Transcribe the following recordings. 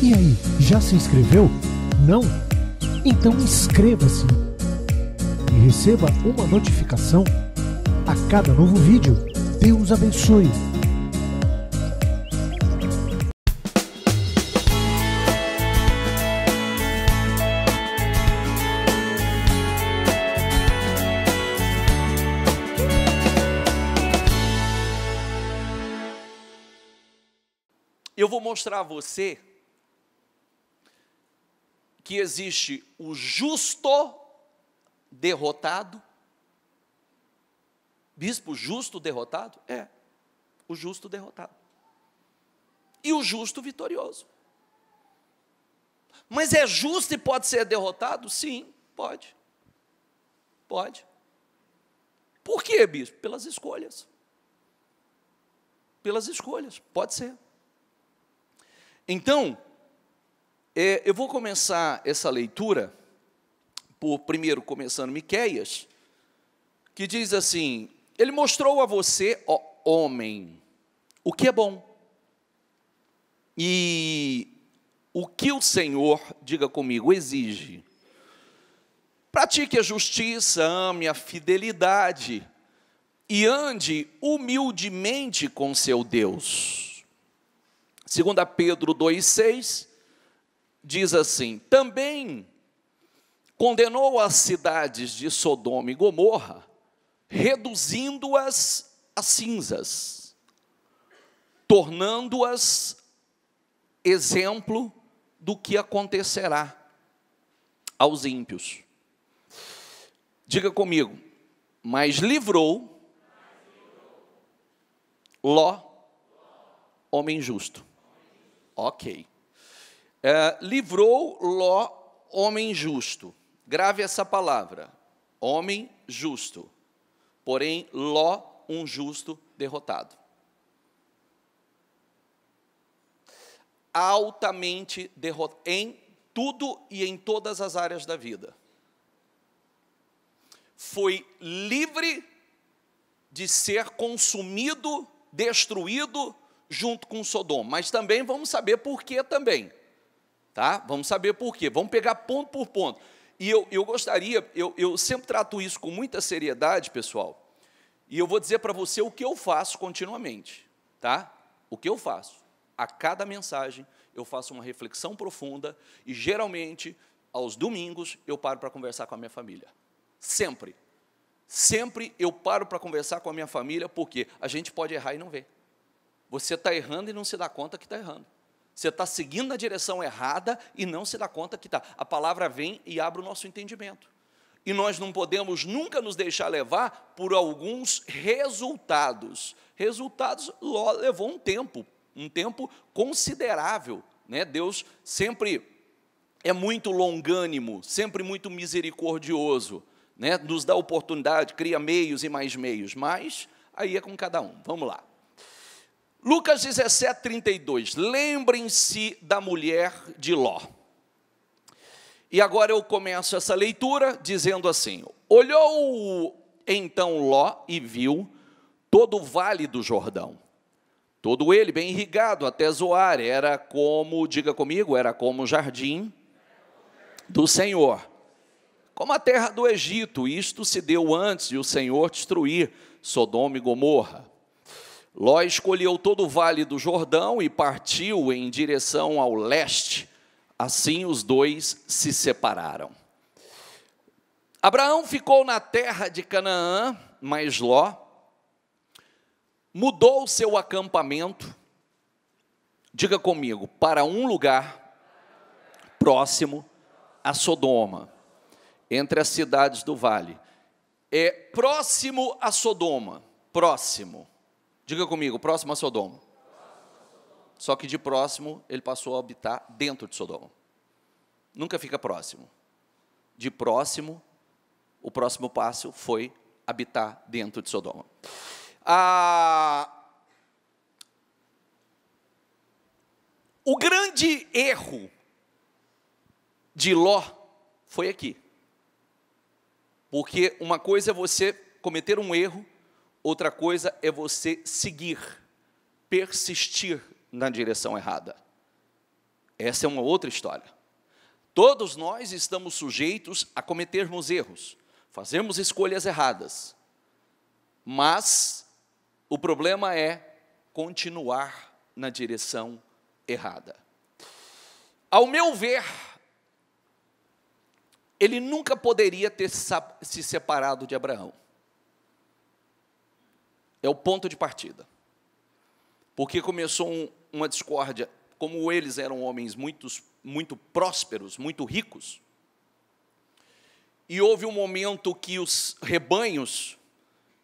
E aí, já se inscreveu? Não? Então inscreva-se e receba uma notificação a cada novo vídeo. Deus abençoe! Eu vou mostrar a você que existe o justo derrotado. Bispo, justo derrotado? É, o justo derrotado. E o justo vitorioso. Mas é justo e pode ser derrotado? Sim, pode. Pode. Por quê, bispo? Pelas escolhas. Pelas escolhas, pode ser. Então, eu vou começar essa leitura, primeiro começando Miqueias, que diz assim: ele mostrou a você, ó homem, o que é bom, e o que o Senhor, diga comigo, exige. Pratique a justiça, ame a fidelidade, e ande humildemente com seu Deus. 2 Pedro 2,6, diz assim: também condenou as cidades de Sodoma e Gomorra, reduzindo-as a cinzas, tornando-as exemplo do que acontecerá aos ímpios. Diga comigo, mas livrou Ló, homem justo. Ok. Livrou Ló, homem justo. Grave essa palavra, homem justo. Porém, Ló, um justo derrotado. Altamente derrotado, em tudo e em todas as áreas da vida. Foi livre de ser consumido, destruído, junto com Sodoma, mas também vamos saber por que também, tá? Vamos saber por quê, vamos pegar ponto por ponto. E eu gostaria, eu sempre trato isso com muita seriedade, pessoal, e eu vou dizer para você o que eu faço continuamente, tá? O que eu faço, a cada mensagem, eu faço uma reflexão profunda, e geralmente, aos domingos, eu paro para conversar com a minha família, sempre eu paro para conversar com a minha família, porque a gente pode errar e não ver. Você está errando e não se dá conta que está errando. Você está seguindo na direção errada e não se dá conta que está. A palavra vem e abre o nosso entendimento. E nós não podemos nunca nos deixar levar por alguns resultados. Resultados, Ló levou um tempo considerável, né? Deus sempre é muito longânimo, sempre muito misericordioso, né? Nos dá oportunidade, cria meios e mais meios, mas aí é com cada um. Vamos lá. Lucas 17, 32, lembrem-se da mulher de Ló. E agora eu começo essa leitura dizendo assim: olhou então Ló e viu todo o vale do Jordão, todo ele bem irrigado até Zoar, era como, diga comigo, era como o jardim do Senhor, como a terra do Egito. Isto se deu antes de o Senhor destruir Sodoma e Gomorra. Ló escolheu todo o vale do Jordão e partiu em direção ao leste. Assim os dois se separaram. Abraão ficou na terra de Canaã, mas Ló mudou seu acampamento, diga comigo, para um lugar próximo a Sodoma, entre as cidades do vale. Próximo a Sodoma, próximo. Diga comigo, próximo a Sodoma. Só que de próximo, ele passou a habitar dentro de Sodoma. Nunca fica próximo. De próximo, o próximo passo foi habitar dentro de Sodoma. O grande erro de Ló foi aqui. Porque uma coisa é você cometer um erro, outra coisa é você seguir, persistir na direção errada. Essa é uma outra história. Todos nós estamos sujeitos a cometermos erros, fazermos escolhas erradas, mas o problema é continuar na direção errada. Ao meu ver, ele nunca poderia ter se separado de Abraão. É o ponto de partida. Porque começou uma discórdia. Como eles eram homens muito prósperos, muito ricos, e houve um momento que os rebanhos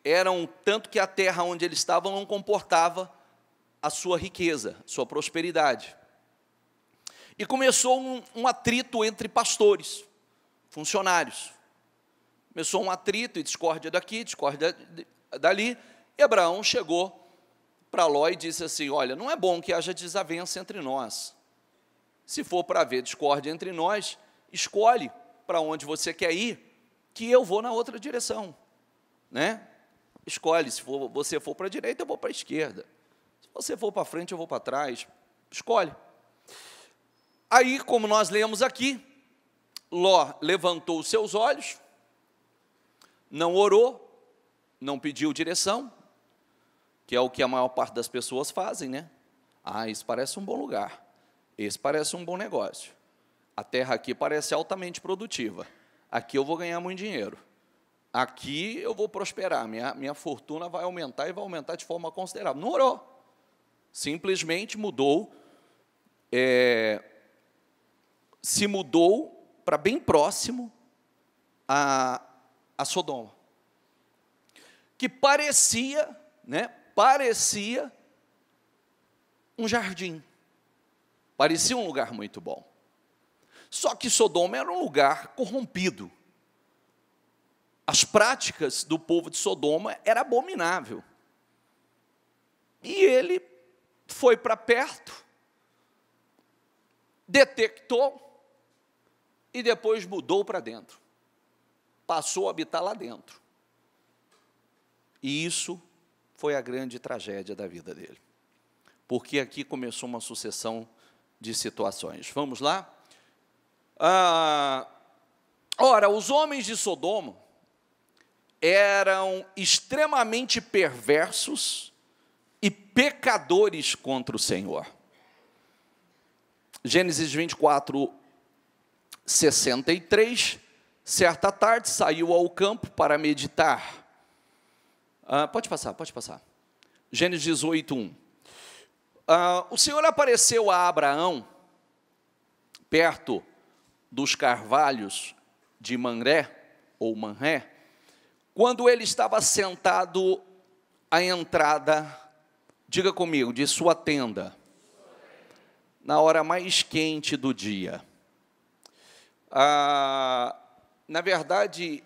eram tanto que a terra onde eles estavam não comportava a sua riqueza, sua prosperidade. E começou um atrito entre pastores, funcionários. Começou um atrito e discórdia daqui, discórdia dali, e Abraão chegou para Ló e disse assim: olha, não é bom que haja desavença entre nós. Se for para haver discórdia entre nós, escolhe para onde você quer ir, que eu vou na outra direção, né? Escolhe, se você for para a direita, eu vou para a esquerda. Se você for para frente, eu vou para trás. Escolhe. Aí, como nós lemos aqui, Ló levantou os seus olhos, não orou, não pediu direção, que é o que a maior parte das pessoas fazem, né? Ah, isso parece um bom lugar, esse parece um bom negócio, a terra aqui parece altamente produtiva, aqui eu vou ganhar muito dinheiro, aqui eu vou prosperar, minha fortuna vai aumentar e vai aumentar de forma considerável. Não orou, simplesmente mudou, se mudou para bem próximo a Sodoma, que parecia, né? Parecia um jardim, parecia um lugar muito bom. Só que Sodoma era um lugar corrompido. As práticas do povo de Sodoma eram abomináveis. E ele foi para perto, detectou e depois mudou para dentro. Passou a habitar lá dentro. E isso foi a grande tragédia da vida dele. Porque aqui começou uma sucessão de situações. Vamos lá? Ora, os homens de Sodoma eram extremamente perversos e pecadores contra o Senhor. Gênesis 24, 63, certa tarde saiu ao campo para meditar. Pode passar. Gênesis 18, 1. O Senhor apareceu a Abraão, perto dos carvalhos de Manré, ou Manré, quando ele estava sentado à entrada, diga comigo, de sua tenda, na hora mais quente do dia. Na verdade,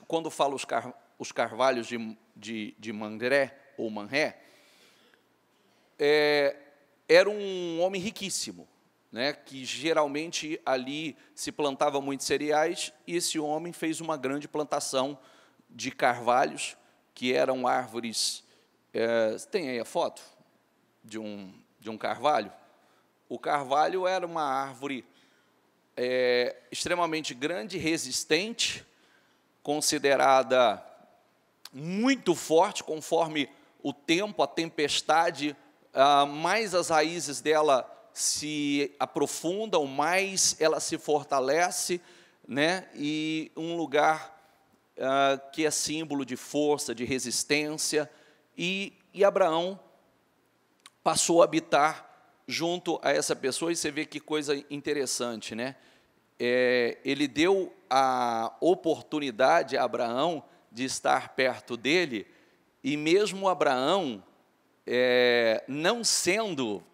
quando falo os carvalhos de Manré, ou Manré, era um homem riquíssimo, né, que geralmente ali se plantava muitos cereais, e esse homem fez uma grande plantação de carvalhos, que eram árvores, tem aí a foto de um carvalho? O carvalho era uma árvore extremamente grande, resistente, considerada muito forte, conforme o tempo, a tempestade, mais as raízes dela se aprofundam, mais ela se fortalece, né? E um lugar que é símbolo de força, de resistência, e Abraão passou a habitar junto a essa pessoa, e você vê que coisa interessante, né? Ele deu a oportunidade a Abraão de estar perto dele, e mesmo Abraão, não sendo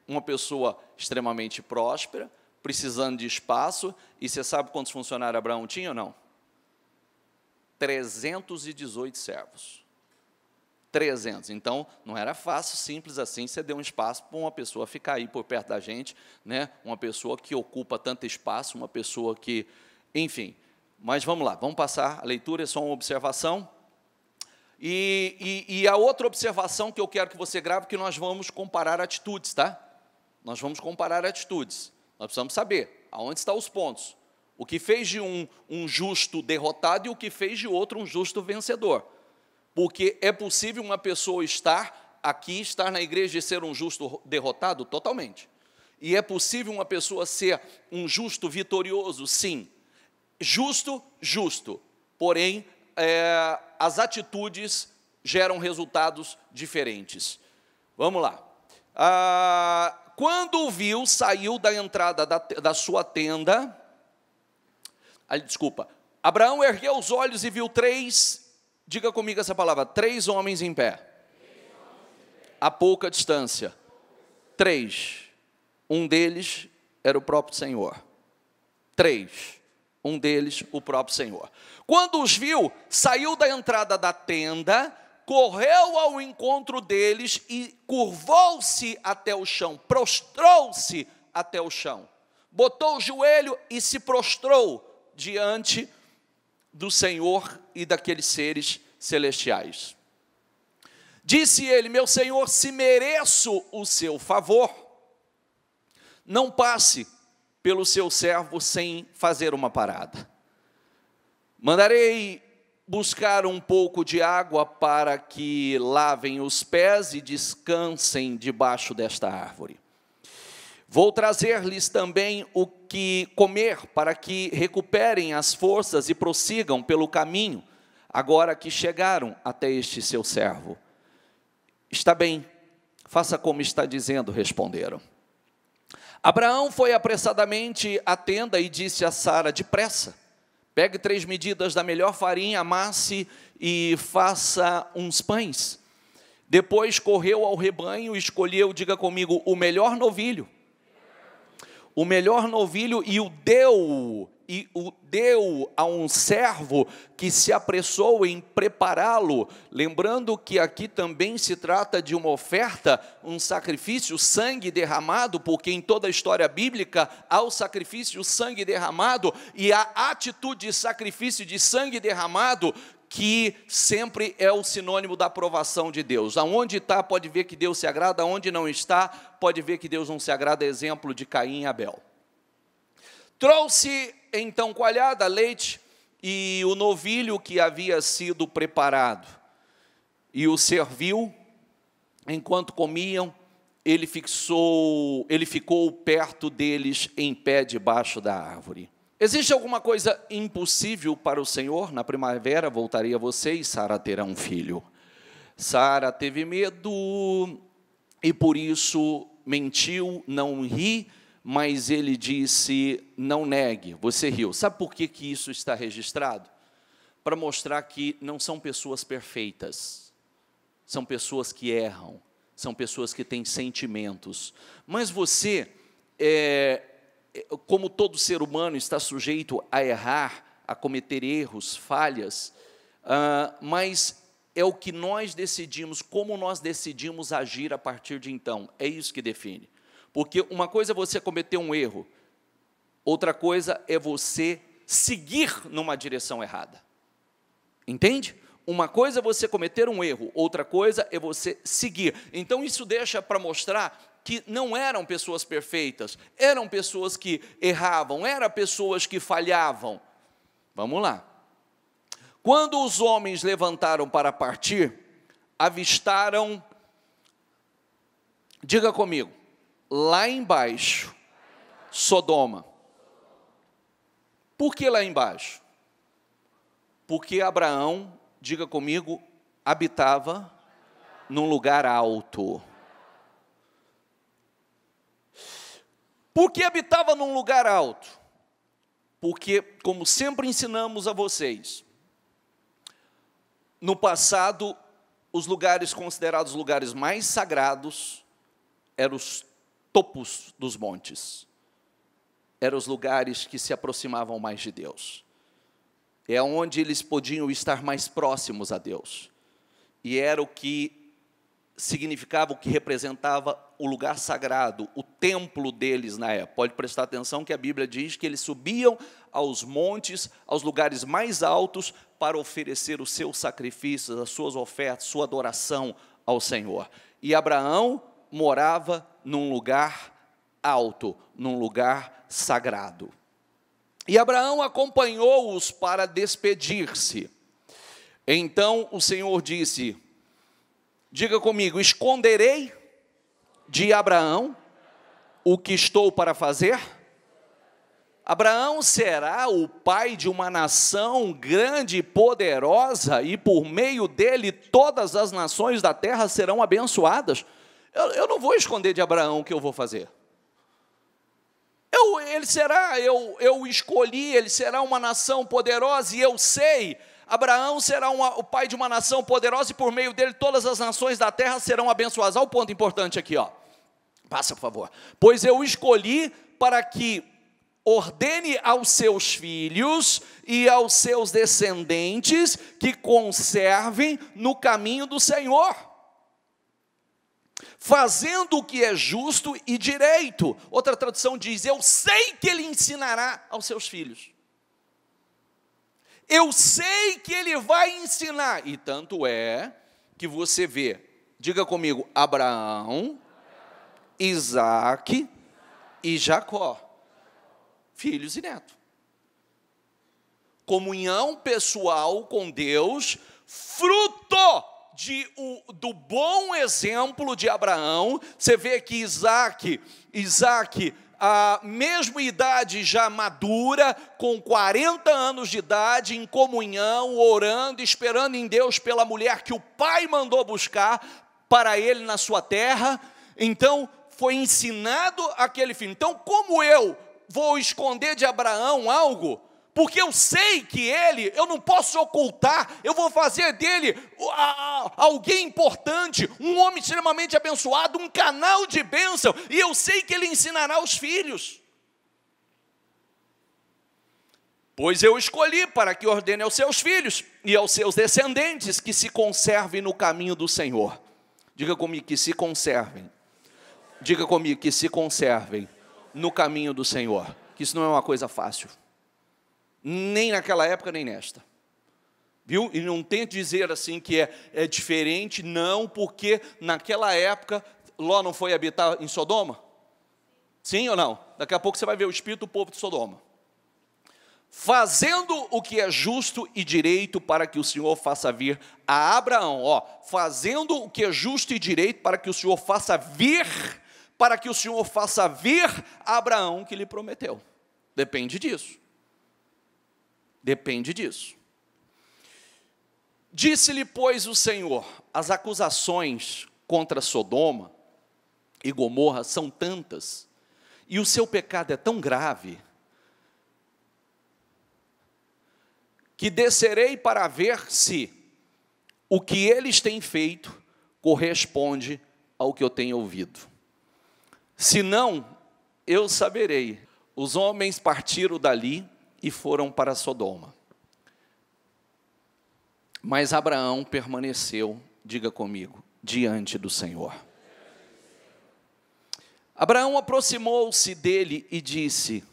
uma pessoa extremamente próspera, precisando de espaço, e você sabe quantos funcionários Abraão tinha ou não? 318 servos. 300. Então, não era fácil, simples assim, você deu um espaço para uma pessoa ficar aí por perto da gente, né? Uma pessoa que ocupa tanto espaço, uma pessoa que, enfim. Mas vamos lá, vamos passar a leitura, é só uma observação. E a outra observação que eu quero que você grave, que nós vamos comparar atitudes, tá? Nós vamos comparar atitudes. Nós precisamos saber aonde estão os pontos. O que fez de um justo derrotado e o que fez de outro um justo vencedor. Porque é possível uma pessoa estar aqui, estar na igreja e ser um justo derrotado? Totalmente. E é possível uma pessoa ser um justo vitorioso? Sim. Justo. Porém, as atitudes geram resultados diferentes. Vamos lá. Quando o viu, saiu da entrada da sua tenda. Abraão ergueu os olhos e viu diga comigo essa palavra, 3 homens em pé. A pouca distância. 3. Um deles era o próprio Senhor. 3. Um deles, o próprio Senhor. Quando os viu, saiu da entrada da tenda, correu ao encontro deles e curvou-se até o chão, prostrou-se até o chão. Botou o joelho e se prostrou diante do Senhor e daqueles seres celestiais. Disse ele: meu Senhor, se mereço o seu favor, não passe pelo seu servo sem fazer uma parada. Mandarei buscar um pouco de água para que lavem os pés e descansem debaixo desta árvore. Vou trazer-lhes também o que comer, para que recuperem as forças e prossigam pelo caminho, agora que chegaram até este seu servo. Está bem, faça como está dizendo, responderam. Abraão foi apressadamente à tenda e disse a Sara: depressa, pegue 3 medidas da melhor farinha, amasse e faça uns pães. Depois correu ao rebanho e escolheu, diga comigo, o melhor novilho. O melhor novilho e o deu a um servo que se apressou em prepará-lo, lembrando que aqui também se trata de uma oferta, um sacrifício, sangue derramado, porque em toda a história bíblica há o sacrifício, sangue derramado, e a atitude de sacrifício de sangue derramado, que sempre é o sinônimo da aprovação de Deus. Aonde está, pode ver que Deus se agrada, aonde não está, pode ver que Deus não se agrada, exemplo de Caim e Abel. Trouxe então coalhada, leite e o novilho que havia sido preparado, e o serviu. Enquanto comiam, ele ficou perto deles, em pé debaixo da árvore. Existe alguma coisa impossível para o Senhor? Na primavera voltarei a você e Sara terá um filho. Sara teve medo e por isso mentiu, não ri, mas ele disse: não negue, você riu. Sabe por que isso está registrado? Para mostrar que não são pessoas perfeitas, são pessoas que erram, são pessoas que têm sentimentos. Mas você, como todo ser humano, está sujeito a errar, a cometer erros, falhas, mas é o que nós decidimos, como nós decidimos agir a partir de então, é isso que define. Porque uma coisa é você cometer um erro, outra coisa é você seguir numa direção errada. Entende? Uma coisa é você cometer um erro, outra coisa é você seguir. Então isso deixa para mostrar que não eram pessoas perfeitas, eram pessoas que erravam, eram pessoas que falhavam. Vamos lá. Quando os homens levantaram para partir, avistaram, diga comigo, lá embaixo, Sodoma. Por que lá embaixo? Porque Abraão, diga comigo, habitava num lugar alto. Por que habitava num lugar alto? Porque, como sempre ensinamos a vocês, no passado, os lugares considerados lugares mais sagrados eram os topos dos montes. Eram os lugares que se aproximavam mais de Deus. É onde eles podiam estar mais próximos a Deus. E era o que significava, o que representava o lugar sagrado, o templo deles na época. Pode prestar atenção que a Bíblia diz que eles subiam aos montes, aos lugares mais altos, para oferecer os seus sacrifícios, as suas ofertas, sua adoração ao Senhor. E Abraão morava num lugar alto, num lugar sagrado. E Abraão acompanhou-os para despedir-se. Então o Senhor disse, diga comigo, esconderei de Abraão o que estou para fazer? Abraão será o pai de uma nação grande e poderosa, e por meio dele todas as nações da terra serão abençoadas. Eu não vou esconder de Abraão o que eu vou fazer. Eu escolhi, ele será uma nação poderosa, e eu sei, Abraão será o pai de uma nação poderosa, e por meio dele todas as nações da terra serão abençoadas. Olha o ponto importante aqui, ó. Passa, por favor. Pois eu escolhi para que ordene aos seus filhos e aos seus descendentes que conservem no caminho do Senhor, fazendo o que é justo e direito. Outra tradução diz, eu sei que ele ensinará aos seus filhos. Eu sei que ele vai ensinar. E tanto é que você vê, diga comigo, Abraão, Isaque e Jacó, filhos e netos. Comunhão pessoal com Deus, fruto do bom exemplo de Abraão. Você vê que Isaque, a mesma idade já madura, com 40 anos de idade, em comunhão, orando, esperando em Deus pela mulher que o pai mandou buscar para ele na sua terra. Então, foi ensinado aquele filho. Então, como eu vou esconder de Abraão algo? Porque eu sei que eu não posso ocultar, eu vou fazer dele alguém importante, um homem extremamente abençoado, um canal de bênção, e eu sei que ele ensinará aos filhos. Pois eu escolhi para que ordene aos seus filhos e aos seus descendentes que se conservem no caminho do Senhor. Diga comigo, que se conservem. Diga comigo, que se conservem no caminho do Senhor. Que isso não é uma coisa fácil. Nem naquela época, nem nesta. Viu? E não tente dizer assim que é diferente, não, porque naquela época, Ló não foi habitar em Sodoma? Sim ou não? Daqui a pouco você vai ver o espírito do povo de Sodoma. Fazendo o que é justo e direito para que o Senhor faça vir a Abraão. Fazendo o que é justo e direito para que o Senhor faça vir a Abraão que lhe prometeu. Depende disso. Depende disso. Disse-lhe, pois, o Senhor, as acusações contra Sodoma e Gomorra são tantas, e o seu pecado é tão grave, que descerei para ver se o que eles têm feito corresponde ao que eu tenho ouvido. Se não, eu saberei. Os homens partiram dali e foram para Sodoma. Mas Abraão permaneceu, diga comigo, diante do Senhor. Abraão aproximou-se dele e disse,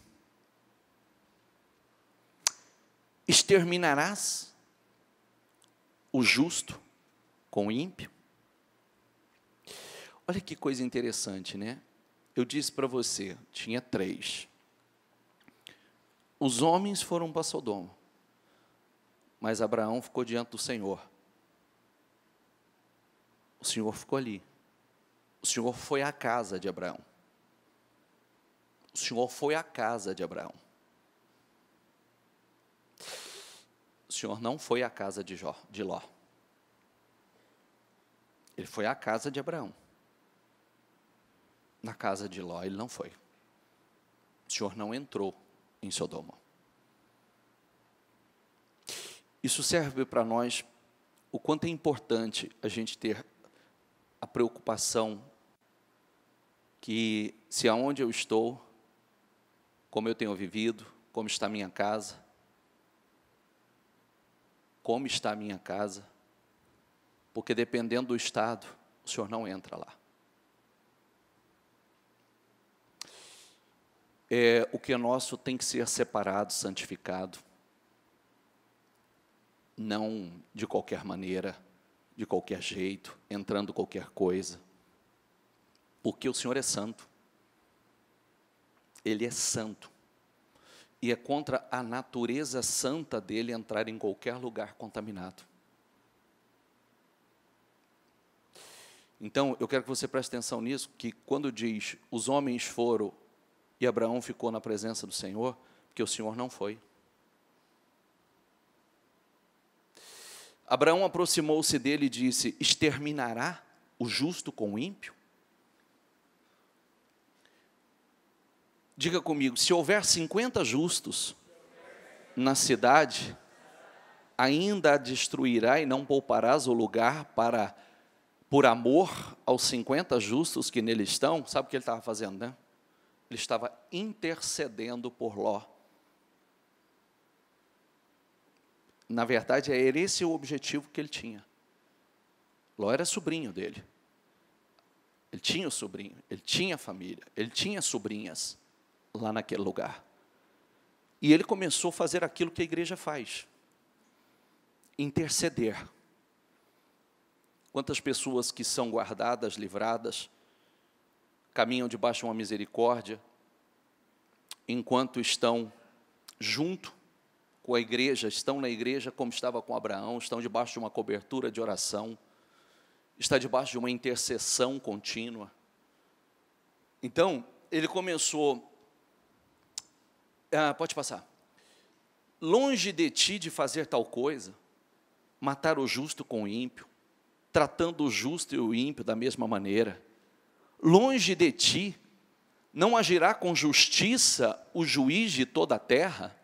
exterminarás o justo com o ímpio? Olha que coisa interessante, né? Eu disse para você, tinha 3. Os homens foram para Sodoma, mas Abraão ficou diante do Senhor. O Senhor ficou ali. O Senhor foi à casa de Abraão. O Senhor foi à casa de Abraão. O Senhor não foi à casa de Ló. Ele foi à casa de Abraão. Na casa de Ló ele não foi. O Senhor não entrou em Sodoma. Isso serve para nós o quanto é importante a gente ter a preocupação que se aonde eu estou, como eu tenho vivido, como está a minha casa, porque dependendo do estado, o Senhor não entra lá. O que é nosso tem que ser separado, santificado, não de qualquer maneira, de qualquer jeito, entrando qualquer coisa, porque o Senhor é santo. Ele é santo. E é contra a natureza santa dele entrar em qualquer lugar contaminado. Então, eu quero que você preste atenção nisso, que quando diz, os homens foram e Abraão ficou na presença do Senhor, porque o Senhor não foi. Abraão aproximou-se dele e disse, exterminará o justo com o ímpio? Diga comigo, se houver 50 justos na cidade, ainda a destruirá e não pouparás o lugar para, por amor aos 50 justos que nele estão? Sabe o que ele estava fazendo, né? Ele estava intercedendo por Ló. Na verdade, era esse o objetivo que ele tinha. Ló era sobrinho dele. Ele tinha o sobrinho, ele tinha família, ele tinha sobrinhas lá naquele lugar. E ele começou a fazer aquilo que a igreja faz. Interceder. Quantas pessoas que são guardadas, livradas, caminham debaixo de uma misericórdia, enquanto estão junto com a igreja, estão na igreja como estava com Abraão, estão debaixo de uma cobertura de oração, está debaixo de uma intercessão contínua. Então, ele começou, pode passar, longe de ti de fazer tal coisa, matar o justo com o ímpio, tratando o justo e o ímpio da mesma maneira, longe de ti, não agirá com justiça o juiz de toda a terra?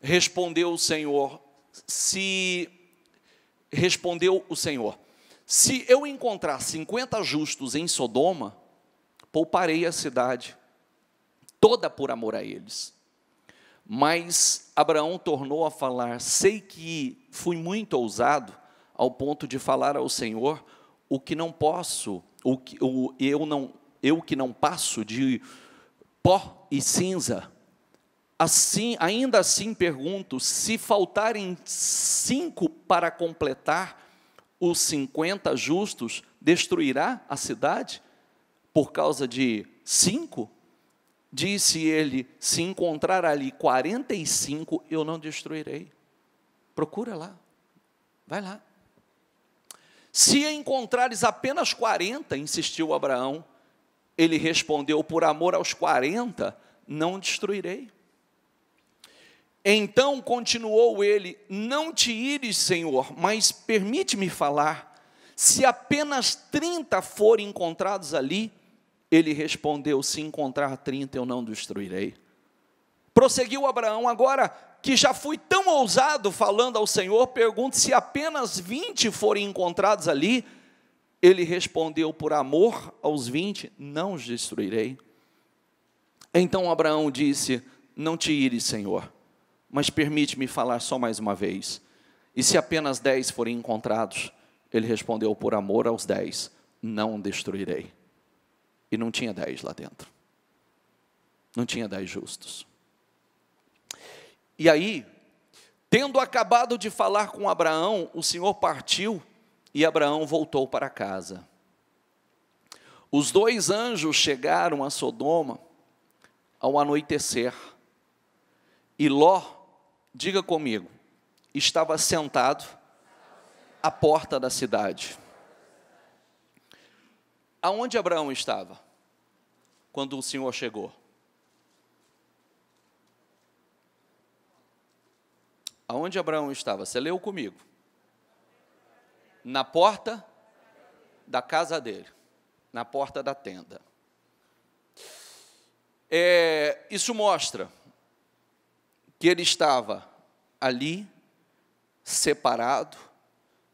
Respondeu o Senhor, se eu encontrar 50 justos em Sodoma, pouparei a cidade, toda por amor a eles. Mas Abraão tornou a falar, sei que fui muito ousado, ao ponto de falar ao Senhor, o que não posso, eu que não passo de pó e cinza. Assim, ainda assim pergunto, se faltarem 5 para completar os 50 justos, destruirá a cidade? Por causa de 5? Disse ele, se encontrar ali 45, eu não destruirei. Procura lá, vai lá. Se encontrares apenas 40, insistiu Abraão, ele respondeu, por amor aos 40, não destruirei. Então continuou ele, não te ires, Senhor, mas permite-me falar, se apenas 30 forem encontrados ali, ele respondeu, se encontrar 30 eu não destruirei. Prosseguiu Abraão, agora que já fui tão ousado falando ao Senhor, pergunto se apenas 20 forem encontrados ali, ele respondeu, por amor aos 20, não os destruirei. Então Abraão disse, não te ires, Senhor, mas permite-me falar só mais uma vez. E se apenas 10 forem encontrados, ele respondeu, por amor aos 10, não destruirei. E não tinha 10 lá dentro. Não tinha 10 justos. E aí, tendo acabado de falar com Abraão, o Senhor partiu e Abraão voltou para casa. Os 2 anjos chegaram a Sodoma ao anoitecer. E Ló, diga comigo, estava sentado à porta da cidade. Aonde Abraão estava quando o Senhor chegou? Aonde Abraão estava? Você leu comigo? Na porta da casa dele, na porta da tenda. Isso mostra que ele estava ali, separado,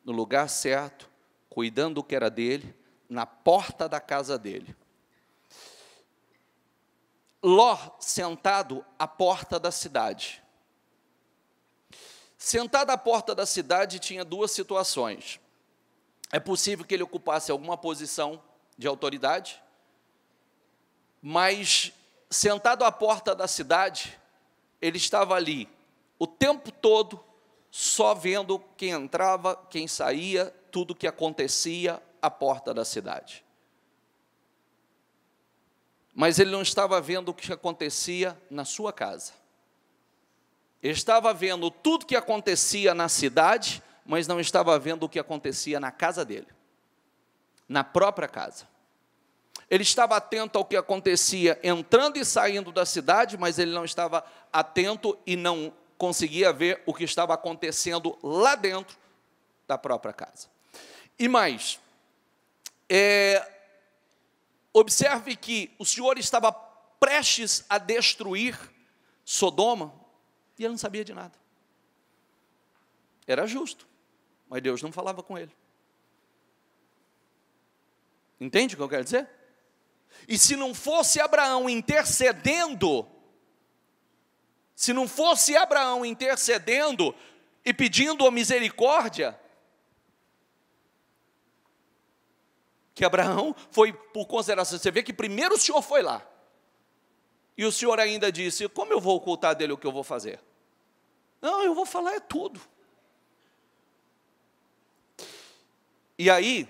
no lugar certo, cuidando do que era dele, na porta da casa dele. Ló sentado à porta da cidade. Sentado à porta da cidade tinha 2 situações. É possível que ele ocupasse alguma posição de autoridade, mas sentado à porta da cidade, ele estava ali o tempo todo, só vendo quem entrava, quem saía, tudo que acontecia à porta da cidade. mas ele não estava vendo o que acontecia na sua casa. Ele estava vendo tudo que acontecia na cidade, mas não estava vendo o que acontecia na casa dele, na própria casa. Ele estava atento ao que acontecia entrando e saindo da cidade, mas ele não estava atento e não conseguia ver o que estava acontecendo lá dentro da própria casa. E mais, observe que o Senhor estava prestes a destruir Sodoma e ele não sabia de nada. Era justo, mas Deus não falava com ele. Entende o que eu quero dizer? E se não fosse Abraão intercedendo, e pedindo a misericórdia, que Abraão foi por consideração. Você vê que primeiro o Senhor foi lá, e o Senhor ainda disse: como eu vou ocultar dele o que eu vou fazer? Não, eu vou falar tudo. E aí,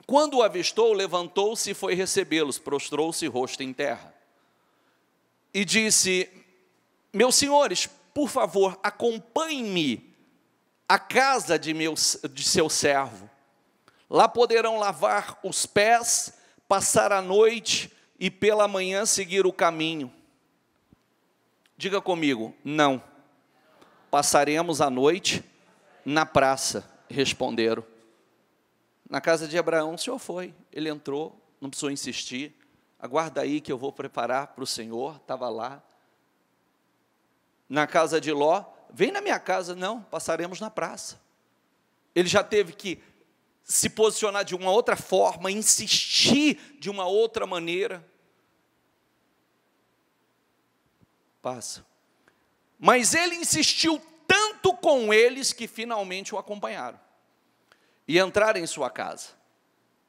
quando o avistou, levantou-se e foi recebê-los, prostrou-se rosto em terra. E disse: meus senhores, por favor, acompanhem-me à casa de seu servo. Lá poderão lavar os pés, passar a noite e pela manhã seguir o caminho. Diga comigo: não. Passaremos a noite na praça, responderam. Na casa de Abraão, o Senhor foi, ele entrou, não precisou insistir, aguarda aí que eu vou preparar para o Senhor, estava lá. Na casa de Ló, vem na minha casa, não, passaremos na praça. Ele já teve que se posicionar de uma outra forma, insistir de uma outra maneira. Passa. Mas ele insistiu tanto com eles que finalmente o acompanharam e entraram em sua casa.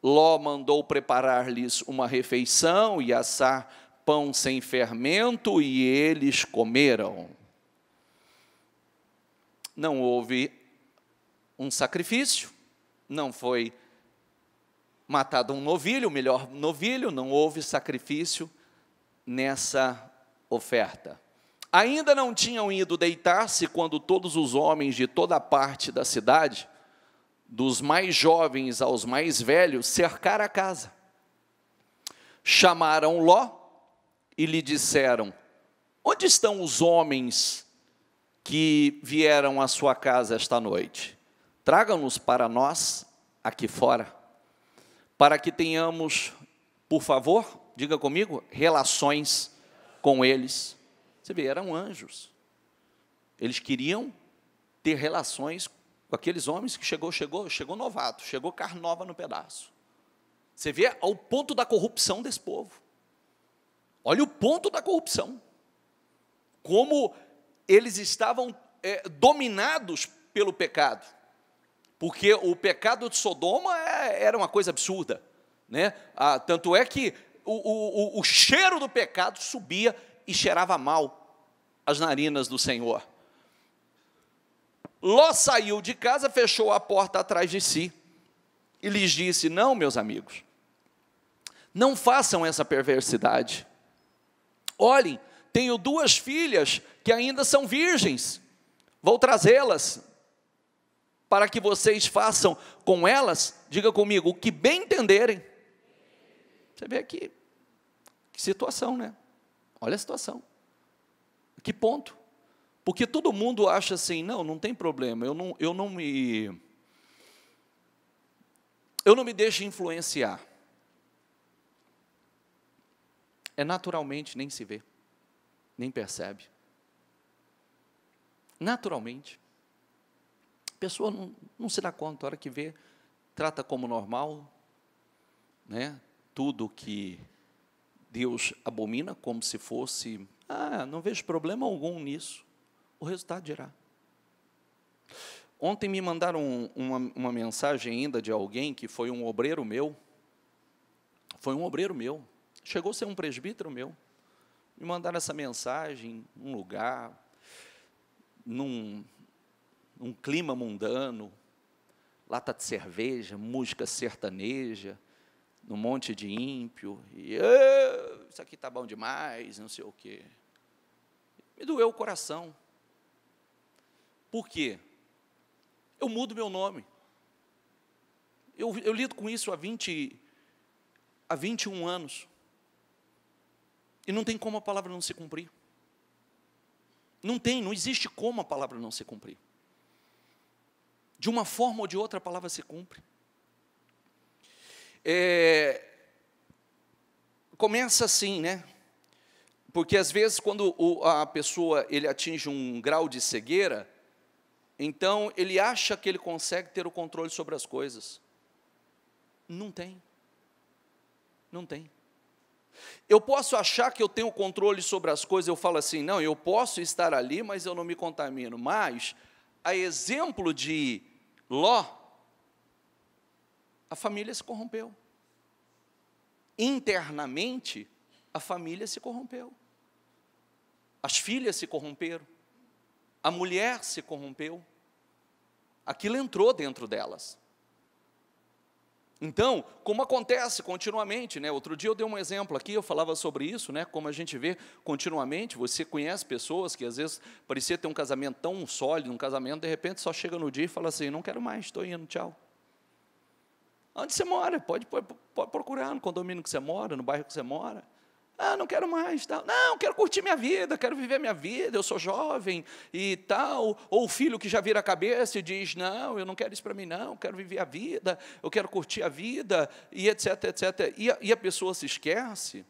Ló mandou preparar-lhes uma refeição e assar pão sem fermento, e eles comeram. Não houve um sacrifício, não foi matado um novilho, o melhor novilho, não houve sacrifício nessa oferta. Ainda não tinham ido deitar-se quando todos os homens de toda parte da cidade, dos mais jovens aos mais velhos, cercaram a casa. Chamaram Ló e lhe disseram: onde estão os homens que vieram à sua casa esta noite? Tragam-nos para nós aqui fora, para que tenhamos, por favor, diga comigo, relações com eles. Você vê, eram anjos. Eles queriam ter relações com aqueles homens que chegou novato, chegou carne nova no pedaço. Você vê ao ponto da corrupção desse povo. Olha o ponto da corrupção. Como eles estavam dominados pelo pecado. Porque o pecado de Sodoma era uma coisa absurda, né? Tanto é que o cheiro do pecado subia e cheirava mal as narinas do Senhor. Ló saiu de casa, fechou a porta atrás de si e lhes disse: não, meus amigos, não façam essa perversidade. Olhem, tenho 2 filhas que ainda são virgens, vou trazê-las para que vocês façam com elas, diga comigo, o que bem entenderem. Você vê aqui, que situação, né? Olha a situação, que ponto, porque todo mundo acha assim: não tem problema, eu não me deixo influenciar. Naturalmente nem se vê, nem percebe, naturalmente, a pessoa não se dá conta, a hora que vê, trata como normal, né? Tudo que Deus abomina como se fosse, não vejo problema algum nisso. O resultado dirá. Ontem me mandaram uma mensagem ainda de alguém que foi um obreiro meu. Chegou a ser um presbítero meu. Me mandaram essa mensagem num lugar, num clima mundano, lata de cerveja, música sertaneja, num monte de ímpio, e isso aqui está bom demais, não sei o quê. Me doeu o coração. Por quê? Eu mudo meu nome. Eu lido com isso há 21 anos. E não tem como a palavra não se cumprir. Não existe como a palavra não se cumprir. De uma forma ou de outra a palavra se cumpre. Começa assim, né? Porque às vezes quando a pessoa ele atinge um grau de cegueira, então ele acha que ele consegue ter o controle sobre as coisas. Não tem. Não tem. Eu posso achar que eu tenho controle sobre as coisas, eu falo assim, não, eu posso estar ali, mas eu não me contamino. Mas, a exemplo de Ló, a família se corrompeu. Internamente, a família se corrompeu. As filhas se corromperam. A mulher se corrompeu. Aquilo entrou dentro delas. Então, como acontece continuamente, né? Outro dia eu dei um exemplo aqui, eu falava sobre isso, né? Como a gente vê continuamente, você conhece pessoas que às vezes parecia ter um casamento tão sólido, um casamento, de repente só chega no dia e fala assim, não quero mais, estou indo, tchau. Onde você mora? Pode procurar no condomínio que você mora, no bairro que você mora. Ah, não quero mais, tal. Não, quero curtir minha vida, quero viver minha vida, eu sou jovem e tal. Ou o filho que já vira a cabeça e diz, não, eu não quero isso para mim, não, eu quero viver a vida, eu quero curtir a vida, e etc, etc. E a pessoa se esquece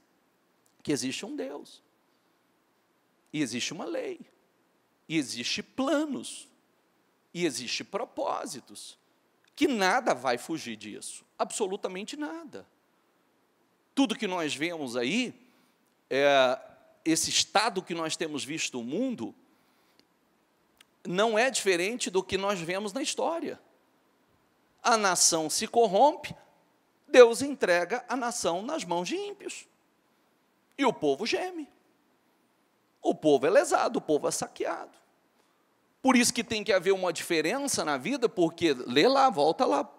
que existe um Deus, e existe uma lei, e existe planos, e existe propósitos, que nada vai fugir disso, absolutamente nada. Tudo que nós vemos aí, esse estado que nós temos visto no mundo, não é diferente do que nós vemos na história. A nação se corrompe, Deus entrega a nação nas mãos de ímpios. E o povo geme. O povo é lesado, o povo é saqueado. Por isso que tem que haver uma diferença na vida, porque, lê lá, volta lá,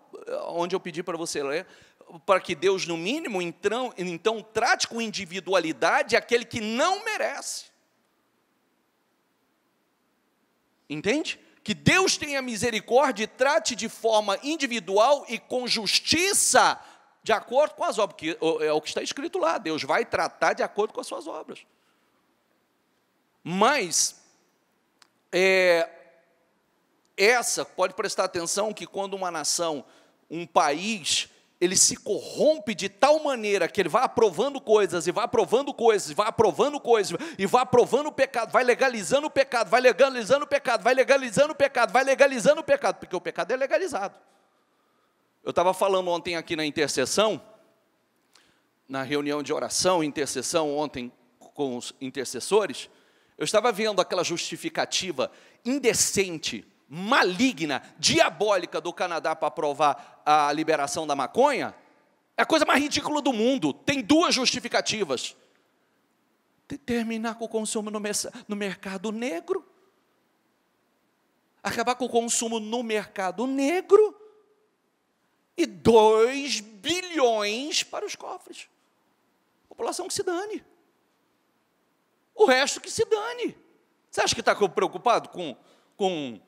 onde eu pedi para você ler, para que Deus, no mínimo, então trate com individualidade aquele que não merece. Entende? Que Deus tenha misericórdia e trate de forma individual e com justiça, de acordo com as obras, porque é o que está escrito lá, Deus vai tratar de acordo com as suas obras. Mas, pode prestar atenção que quando uma nação, um país, ele se corrompe de tal maneira que ele vai aprovando coisas, e vai aprovando coisas, e vai aprovando coisas, e vai aprovando o pecado, vai legalizando o pecado, vai legalizando o pecado, vai legalizando o pecado, vai legalizando o pecado, porque o pecado é legalizado. Eu estava falando ontem aqui na intercessão, na reunião de oração, intercessão ontem com os intercessores, eu estava vendo aquela justificativa indecente, maligna, diabólica do Canadá para aprovar a liberação da maconha, é a coisa mais ridícula do mundo. Tem duas justificativas. Terminar com o consumo no mercado negro, acabar com o consumo no mercado negro, e 2 bilhões para os cofres. A população que se dane. O resto que se dane. Você acha que está preocupado com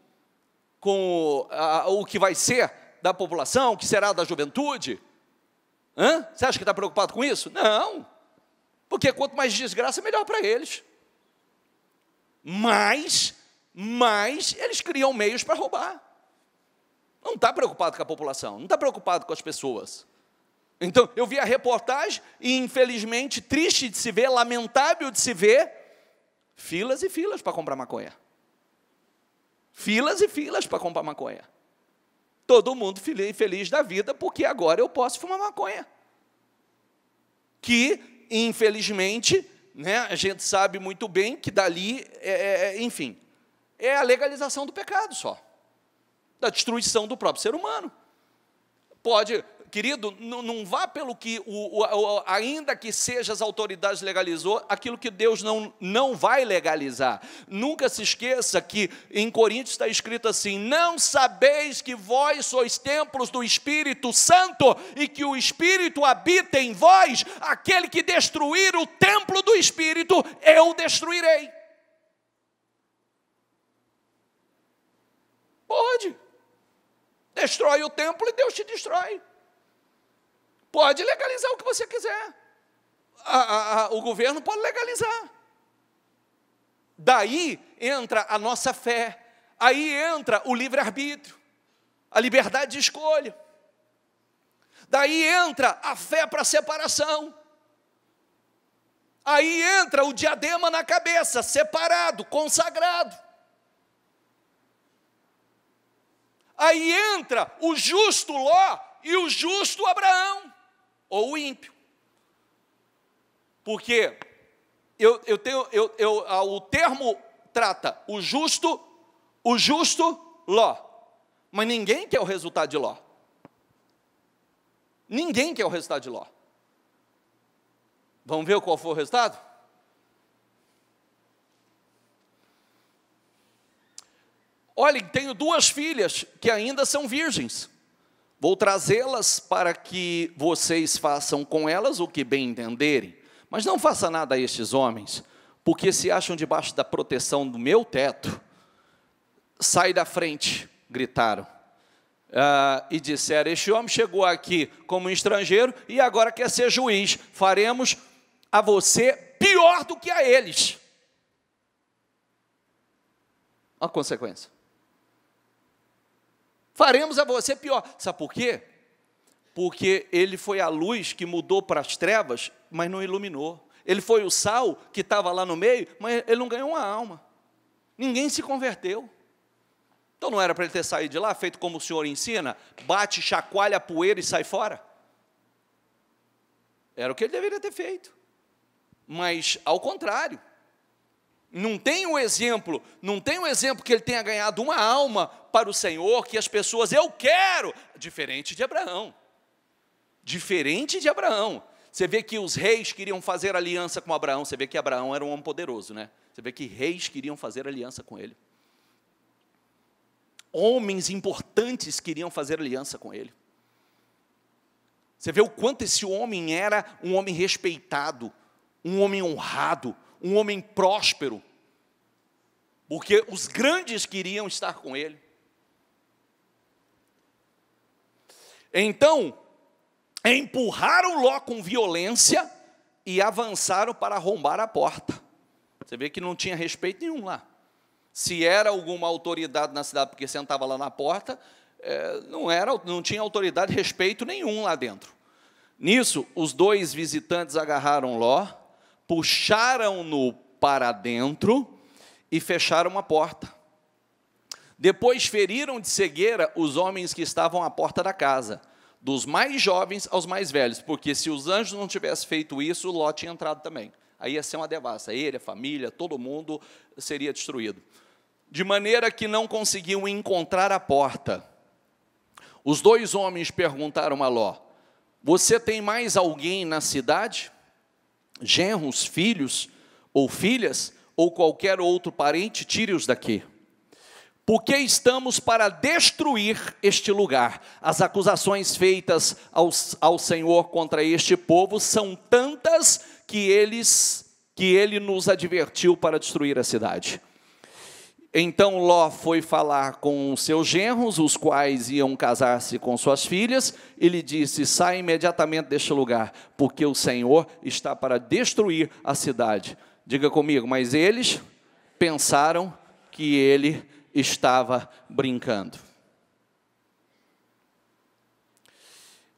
o que vai ser da população, o que será da juventude? Você acha que está preocupado com isso? Não, porque quanto mais desgraça, melhor para eles. Mas eles criam meios para roubar. Não está preocupado com a população, não está preocupado com as pessoas. Então, eu vi a reportagem e, infelizmente, triste de se ver, lamentável de se ver, filas e filas para comprar maconha. Filas e filas para comprar maconha. Todo mundo feliz da vida, porque agora eu posso fumar maconha. Que, infelizmente, né, a gente sabe muito bem que dali, enfim, é a legalização do pecado só. Da destruição do próprio ser humano. querido, não vá pelo que, ainda que seja as autoridades legalizou, aquilo que Deus não vai legalizar. Nunca se esqueça que em Coríntios está escrito assim: não sabeis que vós sois templos do Espírito Santo e que o Espírito habita em vós? Aquele que destruir o templo do Espírito, eu destruirei. Pode. Destrói o templo e Deus te destrói. Pode legalizar o que você quiser. O governo pode legalizar. Daí entra a nossa fé. Aí entra o livre-arbítrio, a liberdade de escolha. Daí entra a fé para separação. Aí entra o diadema na cabeça, separado, consagrado. Aí entra o justo Ló e o justo Abraão, ou o ímpio. Porque o termo trata o justo Ló, mas ninguém quer o resultado de Ló. Ninguém quer o resultado de Ló. Vamos ver qual foi o resultado? Olha, tenho 2 filhas que ainda são virgens. Vou trazê-las para que vocês façam com elas o que bem entenderem. Mas não faça nada a estes homens, porque se acham debaixo da proteção do meu teto. Sai da frente, gritaram. E disseram: este homem chegou aqui como estrangeiro e agora quer ser juiz. Faremos a você pior do que a eles. A consequência. Faremos a você pior. Sabe por quê? Porque ele foi a luz que mudou para as trevas, mas não iluminou. Ele foi o sal que estava lá no meio, mas ele não ganhou uma alma. Ninguém se converteu. Então não era para ele ter saído de lá, feito como o Senhor ensina, bate, chacoalha a poeira e sai fora? Era o que ele deveria ter feito. Mas, ao contrário, não tem um exemplo que ele tenha ganhado uma alma para o Senhor, que as pessoas, eu quero, diferente de Abraão. Diferente de Abraão. Você vê que os reis queriam fazer aliança com Abraão, você vê que Abraão era um homem poderoso, né? Você vê que reis queriam fazer aliança com ele. Homens importantes queriam fazer aliança com ele. Você vê o quanto esse homem era um homem respeitado, um homem honrado, um homem próspero, porque os grandes queriam estar com ele. Então, empurraram Ló com violência e avançaram para arrombar a porta. Você vê que não tinha respeito nenhum lá. Se era alguma autoridade na cidade, porque sentava lá na porta, não tinha autoridade, respeito nenhum lá dentro. Nisso, os 2 visitantes agarraram Ló, puxaram-no para dentro e fecharam a porta. Depois feriram de cegueira os homens que estavam à porta da casa, dos mais jovens aos mais velhos, porque se os anjos não tivessem feito isso, Ló tinha entrado também. Aí ia ser uma devassa, ele, a família, todo mundo seria destruído. De maneira que não conseguiam encontrar a porta. Os 2 homens perguntaram a Ló: você tem mais alguém na cidade? Genros, filhos ou filhas, ou qualquer outro parente? Tire-os daqui. Porque estamos para destruir este lugar. As acusações feitas ao Senhor contra este povo são tantas que ele nos advertiu para destruir a cidade. Então Ló foi falar com seus genros, os quais iam casar-se com suas filhas, e lhe disse: sai imediatamente deste lugar, porque o Senhor está para destruir a cidade. Diga comigo: mas eles pensaram que ele estava brincando.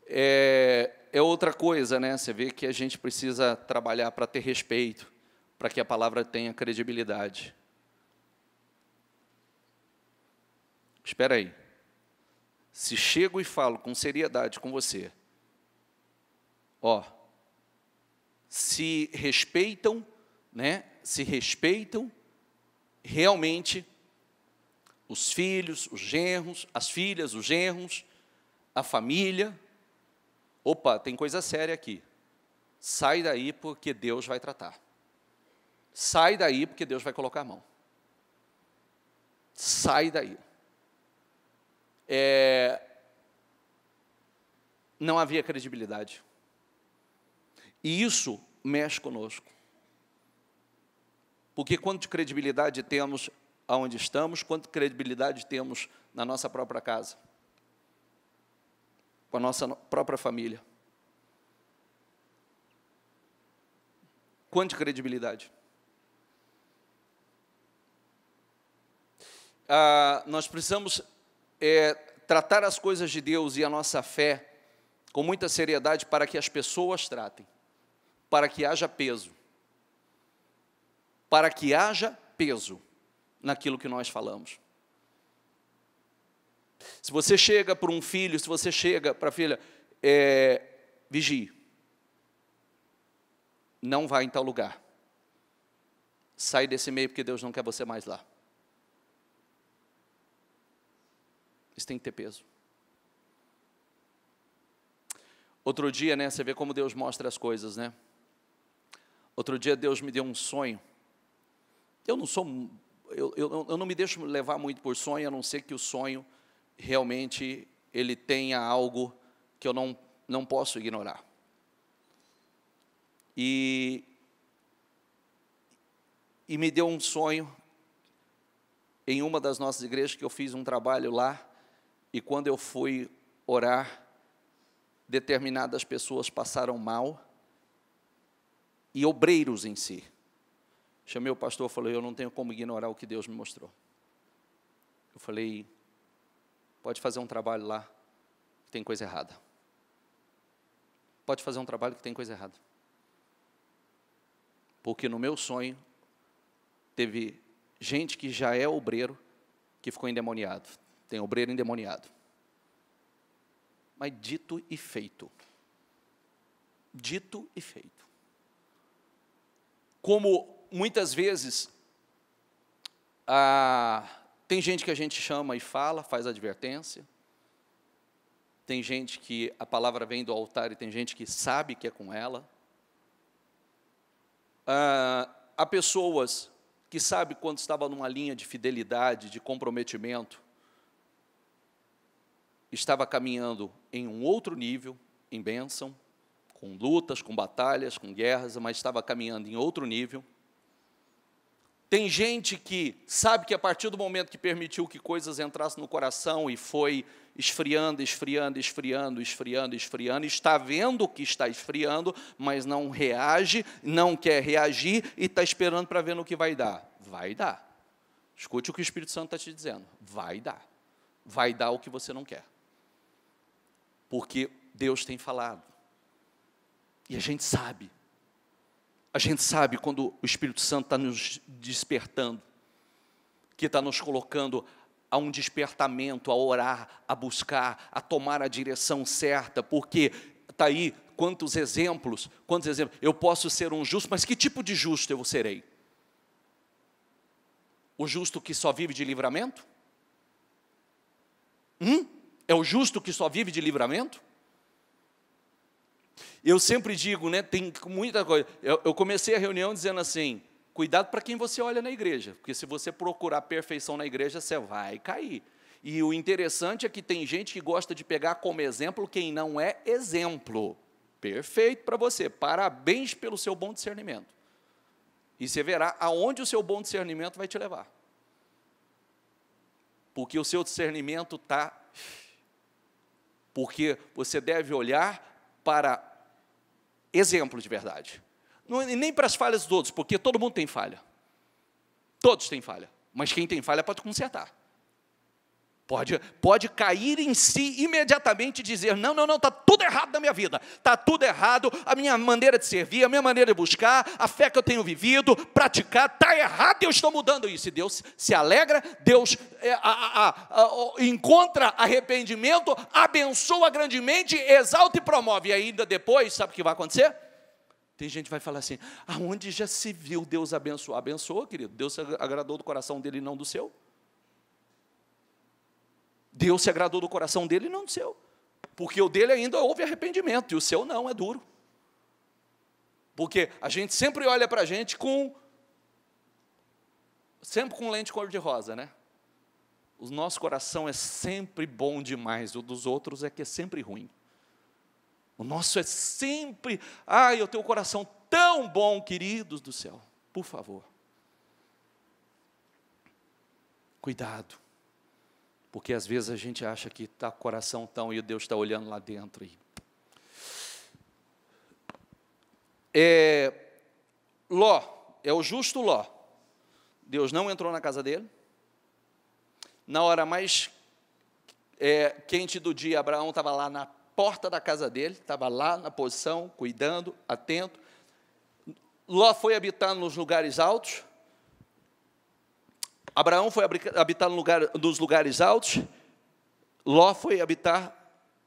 É outra coisa, né? Você vê que a gente precisa trabalhar para ter respeito, para que a palavra tenha credibilidade. Espera aí. Se chego e falo com seriedade com você, se respeitam, né? Se respeitam realmente os filhos, os genros, as filhas, os genros, a família, opa, tem coisa séria aqui. Sai daí porque Deus vai tratar. Sai daí porque Deus vai colocar a mão. Sai daí. Não havia credibilidade. E isso mexe conosco. Porque quanto credibilidade temos aonde estamos, quanto credibilidade temos na nossa própria casa, com a nossa própria família. Quanto credibilidade? Nós precisamos tratar as coisas de Deus e a nossa fé com muita seriedade para que as pessoas tratem, para que haja peso. Para que haja peso naquilo que nós falamos. Se você chega para um filho, se você chega para a filha, vigie. Não vá em tal lugar. Sai desse meio porque Deus não quer você mais lá. Isso tem que ter peso. Outro dia, né, você vê como Deus mostra as coisas, né? Outro dia Deus me deu um sonho. Eu não me deixo levar muito por sonho, a não ser que o sonho realmente ele tenha algo que eu não posso ignorar. E me deu um sonho em uma das nossas igrejas, que eu fiz um trabalho lá, e quando eu fui orar, determinadas pessoas passaram mal, e obreiros em si. Chamei o pastor e falei, eu não tenho como ignorar o que Deus me mostrou. Eu falei, pode fazer um trabalho lá, que tem coisa errada. Pode fazer um trabalho que tem coisa errada. Porque no meu sonho, teve gente que já é obreiro, que ficou endemoniado. Tem obreiro endemoniado. Mas dito e feito. Dito e feito. Como muitas vezes, tem gente que a gente chama e fala, faz advertência. Tem gente que a palavra vem do altar e tem gente que sabe que é com ela. Há pessoas que sabem quando estava numa linha de fidelidade, de comprometimento, estava caminhando em um outro nível, em bênção, com lutas, com batalhas, com guerras, mas estava caminhando em outro nível. Tem gente que sabe que a partir do momento que permitiu que coisas entrassem no coração e foi esfriando, está vendo que está esfriando, mas não reage, não quer reagir e está esperando para ver no que vai dar. Vai dar. Escute o que o Espírito Santo está te dizendo. Vai dar. Vai dar o que você não quer. Porque Deus tem falado. E a gente sabe. A gente sabe quando o Espírito Santo está nos despertando, que está nos colocando a um despertamento, a orar, a buscar, a tomar a direção certa, porque está aí quantos exemplos, eu posso ser um justo, mas que tipo de justo eu serei? O justo que só vive de livramento? É o justo que só vive de livramento? Eu sempre digo, né, tem muita coisa. Eu comecei a reunião dizendo assim, cuidado para quem você olha na igreja, porque se você procurar perfeição na igreja, você vai cair. E o interessante é que tem gente que gosta de pegar como exemplo quem não é exemplo. Perfeito para você, parabéns pelo seu bom discernimento. E você verá aonde o seu bom discernimento vai te levar. Porque o seu discernimento está... Porque você deve olhar para exemplo de verdade. Não, nem para as falhas dos outros, porque todo mundo tem falha. Todos têm falha. Mas quem tem falha pode consertar. Pode cair em si imediatamente e dizer, não, está tudo errado na minha vida. Está tudo errado, a minha maneira de servir, a minha maneira de buscar, a fé que eu tenho vivido, praticar, está errado e eu estou mudando isso. E Deus se alegra, Deus encontra arrependimento, abençoa grandemente, exalta e promove. E ainda depois, sabe o que vai acontecer? Tem gente que vai falar assim, aonde já se viu Deus abençoar? Abençoa, querido, Deus se agradou do coração dele e não do seu. Deus se agradou do coração dele e não do seu. Porque o dele ainda houve arrependimento, e o seu não, é duro. Porque a gente sempre olha para a gente sempre com lente cor-de-rosa, né? O nosso coração é sempre bom demais, o dos outros é que é sempre ruim. O nosso é sempre, eu tenho um coração tão bom, queridos do céu, por favor. Cuidado, porque às vezes a gente acha que está com o coração tão, e Deus está olhando lá dentro. Ló, é o justo Ló. Deus não entrou na casa dele. Na hora mais quente do dia, Abraão estava lá na porta da casa dele, estava lá na posição, cuidando, atento. Ló foi habitar nos lugares altos. Abraão foi habitar nos lugares altos. Ló foi habitar,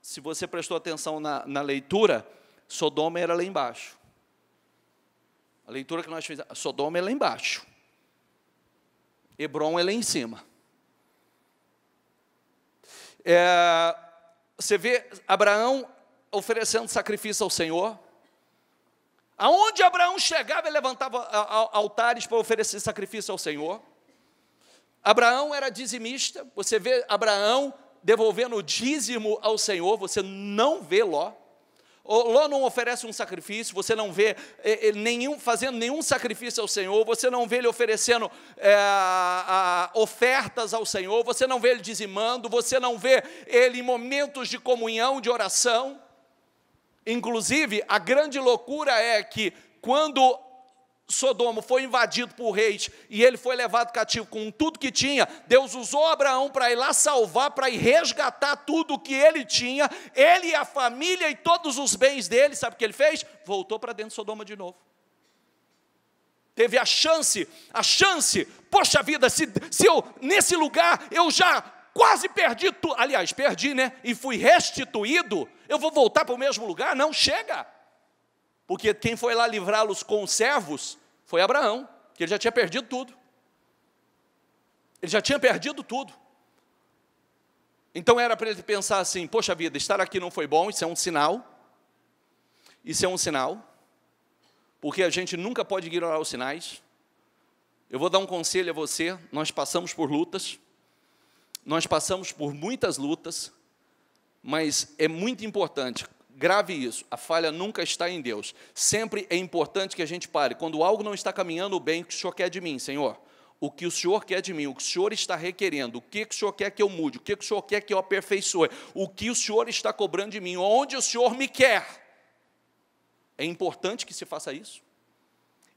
se você prestou atenção na leitura, Sodoma era lá embaixo. A leitura que nós fizemos, Sodoma é lá embaixo. Hebrom é lá em cima. Você vê Abraão oferecendo sacrifício ao Senhor. Aonde Abraão chegava, ele levantava altares para oferecer sacrifício ao Senhor. Abraão era dizimista. Você vê Abraão devolvendo o dízimo ao Senhor. Você não vê Ló. Ló não oferece um sacrifício, você não vê fazendo nenhum sacrifício ao Senhor, você não vê ele oferecendo ofertas ao Senhor, você não vê ele dizimando, você não vê ele em momentos de comunhão, de oração. Inclusive, a grande loucura é que quando Sodoma foi invadido por reis e ele foi levado cativo com tudo que tinha, Deus usou Abraão para ir lá salvar, para ir resgatar tudo que ele tinha, ele e a família e todos os bens dele. Sabe o que ele fez? Voltou para dentro de Sodoma de novo. Teve a chance, poxa vida, se eu, nesse lugar, eu já quase perdi tudo, aliás, perdi, né, e fui restituído, eu vou voltar para o mesmo lugar? Não, chega. Porque quem foi lá livrá-los com os servos foi Abraão, que ele já tinha perdido tudo. Ele já tinha perdido tudo. Então era para ele pensar assim, poxa vida, estar aqui não foi bom, isso é um sinal. Isso é um sinal. Porque a gente nunca pode ignorar os sinais. Eu vou dar um conselho a você, nós passamos por lutas. Nós passamos por muitas lutas. Mas é muito importante. Grave isso, a falha nunca está em Deus. Sempre é importante que a gente pare. Quando algo não está caminhando bem, o que o Senhor quer de mim, Senhor? O que o Senhor quer de mim, o que o Senhor está requerendo, o que o Senhor quer que eu mude, o que o Senhor quer que eu aperfeiçoe, o que o Senhor está cobrando de mim, onde o Senhor me quer. É importante que se faça isso.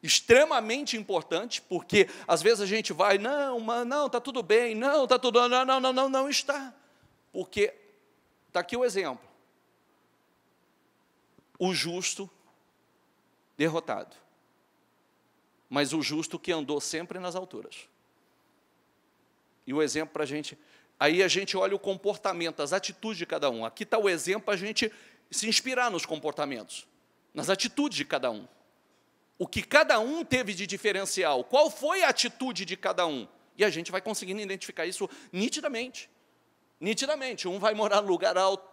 Extremamente importante, porque às vezes a gente vai, não, está tudo bem, não, está tudo, não está. Porque, está aqui o exemplo. O justo derrotado, mas o justo que andou sempre nas alturas. E o exemplo para a gente, aí a gente olha o comportamento, as atitudes de cada um. Aqui está o exemplo para a gente se inspirar nos comportamentos, nas atitudes de cada um. O que cada um teve de diferencial, qual foi a atitude de cada um. E a gente vai conseguindo identificar isso nitidamente. Nitidamente, um vai morar no lugar alto,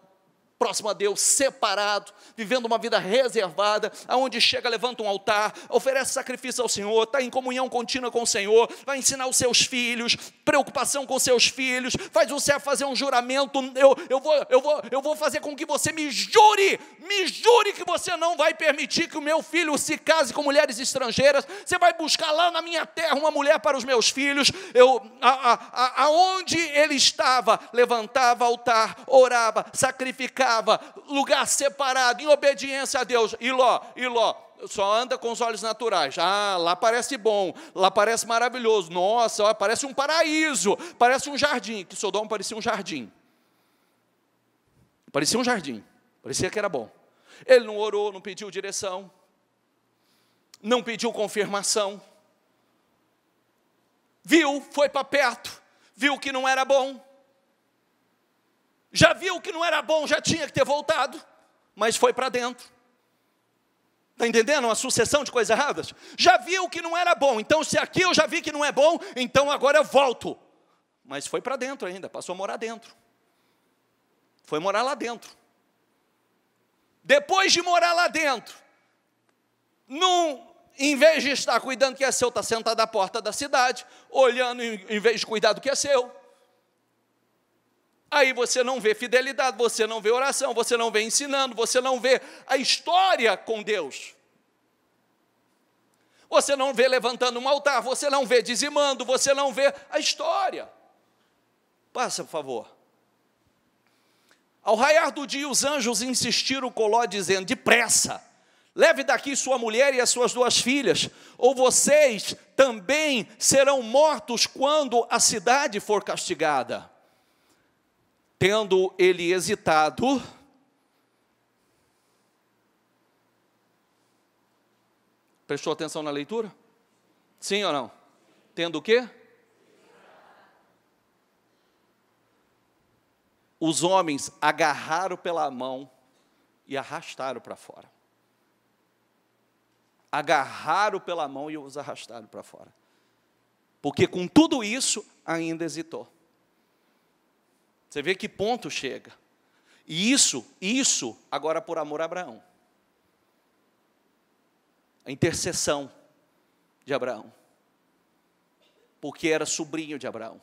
próximo a Deus, separado, vivendo uma vida reservada, aonde chega, levanta um altar, oferece sacrifício ao Senhor, está em comunhão contínua com o Senhor, vai ensinar os seus filhos, preocupação com seus filhos, faz o servo fazer um juramento, eu vou fazer com que você me jure que você não vai permitir que o meu filho se case com mulheres estrangeiras, você vai buscar lá na minha terra uma mulher para os meus filhos. Aonde ele estava, levantava altar, orava, sacrificava, lugar separado, em obediência a Deus. E Ló só anda com os olhos naturais. Lá parece bom, lá parece maravilhoso. Nossa, parece um paraíso, parece um jardim. Que Sodoma parecia um jardim. Parecia um jardim, parecia que era bom. Ele não orou, não pediu direção, não pediu confirmação. Viu, foi para perto, viu que não era bom. Já viu que não era bom, já tinha que ter voltado, mas foi para dentro. Está entendendo uma sucessão de coisas erradas? Já viu que não era bom, então se aqui eu já vi que não é bom, então agora eu volto. Mas foi para dentro ainda, passou a morar dentro. Foi morar lá dentro. depois de morar lá dentro, em vez de estar cuidando do que é seu, está sentado à porta da cidade, olhando em vez de cuidar do que é seu. Aí você não vê fidelidade, você não vê oração, você não vê ensinando, você não vê a história com Deus. Você não vê levantando um altar, você não vê dizimando, você não vê a história. Passa, por favor. Ao raiar do dia, os anjos insistiram com Ló, dizendo: depressa, leve daqui sua mulher e as suas 2 filhas, ou vocês também serão mortos quando a cidade for castigada. Tendo ele hesitado, prestou atenção na leitura? Sim ou não? Tendo o quê? Os homens agarraram pela mão e arrastaram para fora. Agarraram pela mão e os arrastaram para fora. Porque com tudo isso, ainda hesitou. Você vê que ponto chega. E isso agora por amor a Abraão. A intercessão de Abraão. Porque era sobrinho de Abraão.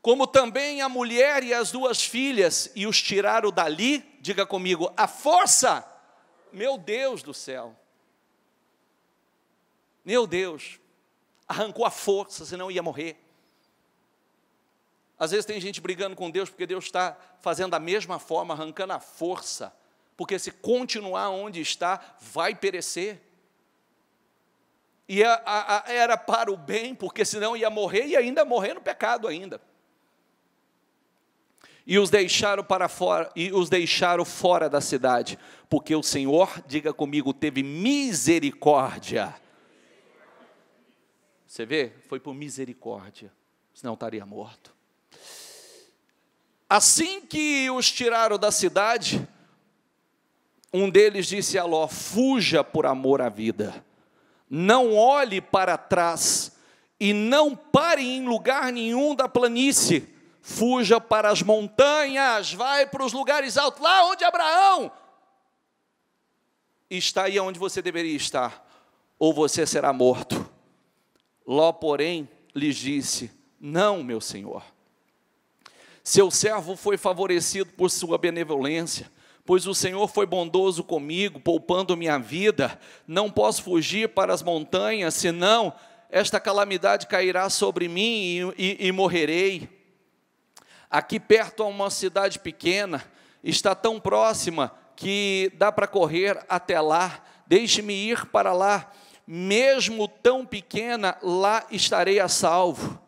Como também a mulher e as 2 filhas, e os tiraram dali, diga comigo, a força. Meu Deus do céu. Meu Deus. Arrancou a força, senão ia morrer. Às vezes tem gente brigando com Deus, porque Deus está fazendo da mesma forma, arrancando a força. Porque se continuar onde está, vai perecer. E era para o bem, porque senão ia morrer, e ainda morrer no pecado ainda. E os deixaram para fora, e os deixaram fora da cidade, porque o Senhor, diga comigo, teve misericórdia. Você vê? Foi por misericórdia, senão estaria morto. Assim que os tiraram da cidade, um deles disse a Ló: fuja por amor à vida, não olhe para trás, e não pare em lugar nenhum da planície, fuja para as montanhas, vai para os lugares altos, lá onde Abraão está e onde você deveria estar, ou você será morto. Ló, porém, lhes disse: não, meu senhor, seu servo foi favorecido por sua benevolência, pois o Senhor foi bondoso comigo, poupando minha vida. Não posso fugir para as montanhas, senão esta calamidade cairá sobre mim e morrerei. Aqui perto há uma cidade pequena, está tão próxima que dá para correr até lá. Deixe-me ir para lá, mesmo tão pequena, lá estarei a salvo.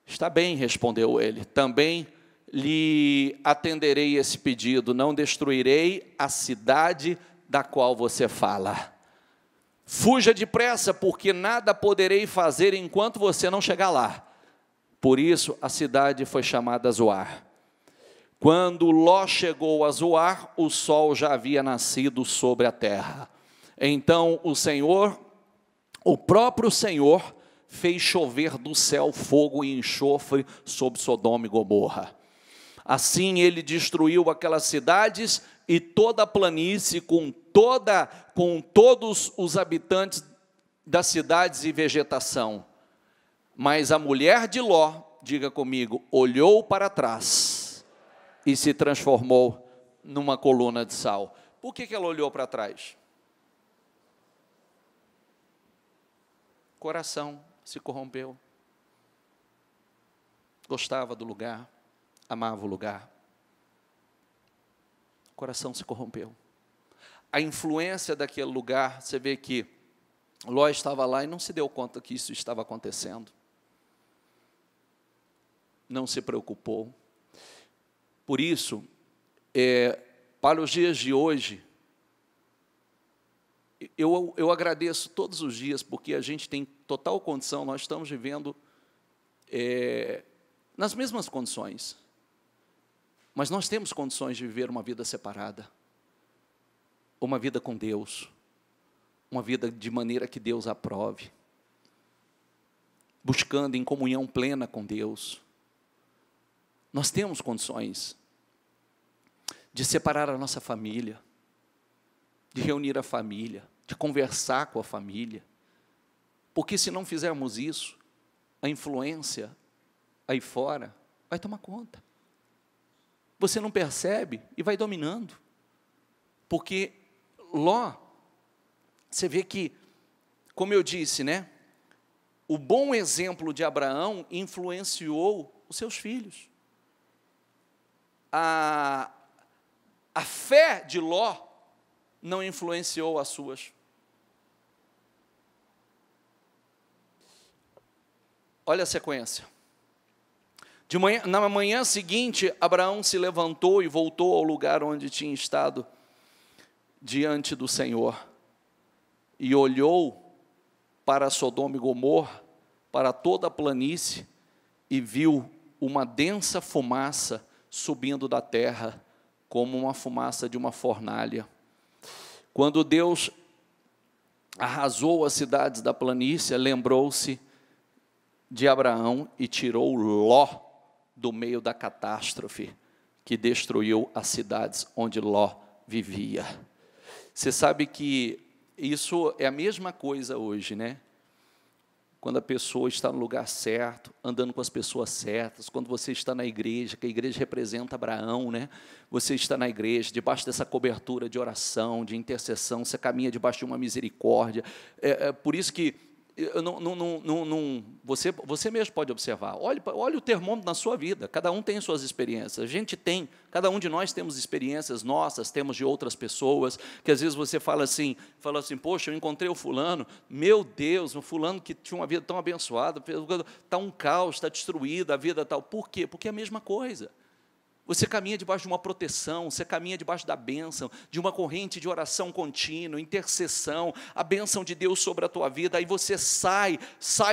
Está bem, respondeu ele, também lhe atenderei esse pedido, não destruirei a cidade da qual você fala. Fuja depressa, porque nada poderei fazer enquanto você não chegar lá. Por isso a cidade foi chamada Zoar. Quando Ló chegou a Zoar, o sol já havia nascido sobre a terra. Então o próprio Senhor, fez chover do céu fogo e enxofre sobre Sodoma e Gomorra. Assim ele destruiu aquelas cidades e toda a planície com todos os habitantes das cidades e vegetação. Mas a mulher de Ló, diga comigo, olhou para trás e se transformou numa coluna de sal. Por que ela olhou para trás? Coração se corrompeu. Gostava do lugar, amava o lugar. O coração se corrompeu. A influência daquele lugar, você vê que Ló estava lá e não se deu conta que isso estava acontecendo. Não se preocupou. Por isso, para os dias de hoje, eu agradeço todos os dias, porque a gente tem total condição, nós estamos vivendo nas mesmas condições, mas nós temos condições de viver uma vida separada, uma vida com Deus, uma vida de maneira que Deus aprove, buscando em comunhão plena com Deus. Nós temos condições. de separar a nossa família, de reunir a família, de conversar com a família. Porque se não fizermos isso, a influência aí fora vai tomar conta. Você não percebe e vai dominando. Porque Ló, você vê que, como eu disse, né? O bom exemplo de Abraão influenciou os seus filhos. A fé de Ló não influenciou as suas. Olha a sequência. Na manhã seguinte, Abraão se levantou e voltou ao lugar onde tinha estado diante do Senhor. E olhou para Sodoma e Gomorra, para toda a planície, e viu uma densa fumaça subindo da terra, como uma fumaça de uma fornalha. Quando Deus arrasou as cidades da planície, lembrou-se de Abraão e tirou Ló do meio da catástrofe que destruiu as cidades onde Ló vivia. Você sabe que isso é a mesma coisa hoje, né? Quando a pessoa está no lugar certo, andando com as pessoas certas, quando você está na igreja, que a igreja representa Abraão, né? Você está na igreja, debaixo dessa cobertura de oração, de intercessão, você caminha debaixo de uma misericórdia. Por isso que você mesmo pode observar. Olhe o termômetro na sua vida. Cada um tem suas experiências. A gente tem, cada um de nós temos experiências nossas, temos de outras pessoas, que às vezes você fala assim, poxa, eu encontrei o fulano, meu Deus, um fulano que tinha uma vida tão abençoada, está um caos, está destruída a vida tal. Por quê? Porque é a mesma coisa. Você caminha debaixo de uma proteção, você caminha debaixo da bênção, de uma corrente de oração contínua, intercessão, a bênção de Deus sobre a tua vida, aí você sai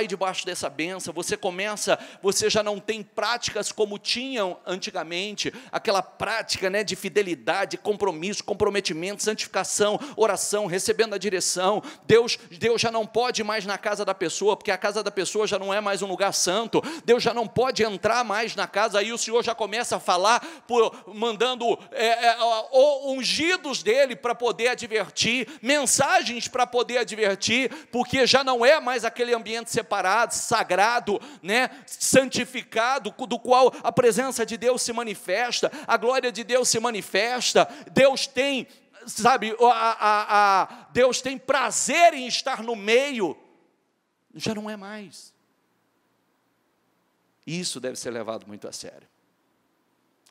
debaixo dessa bênção, você já não tem práticas como tinham antigamente, aquela prática, né, de fidelidade, compromisso, comprometimento, santificação, oração, recebendo a direção. Deus já não pode ir mais na casa da pessoa, porque a casa da pessoa já não é mais um lugar santo, Deus já não pode entrar mais na casa, aí o Senhor já começa a falar, mandando ungidos dele para poder advertir, mensagens para poder advertir, porque já não é mais aquele ambiente separado, sagrado, né, santificado, do qual a presença de Deus se manifesta, a glória de Deus se manifesta. Deus tem, Deus tem prazer em estar no meio, já não é mais. Isso deve ser levado muito a sério,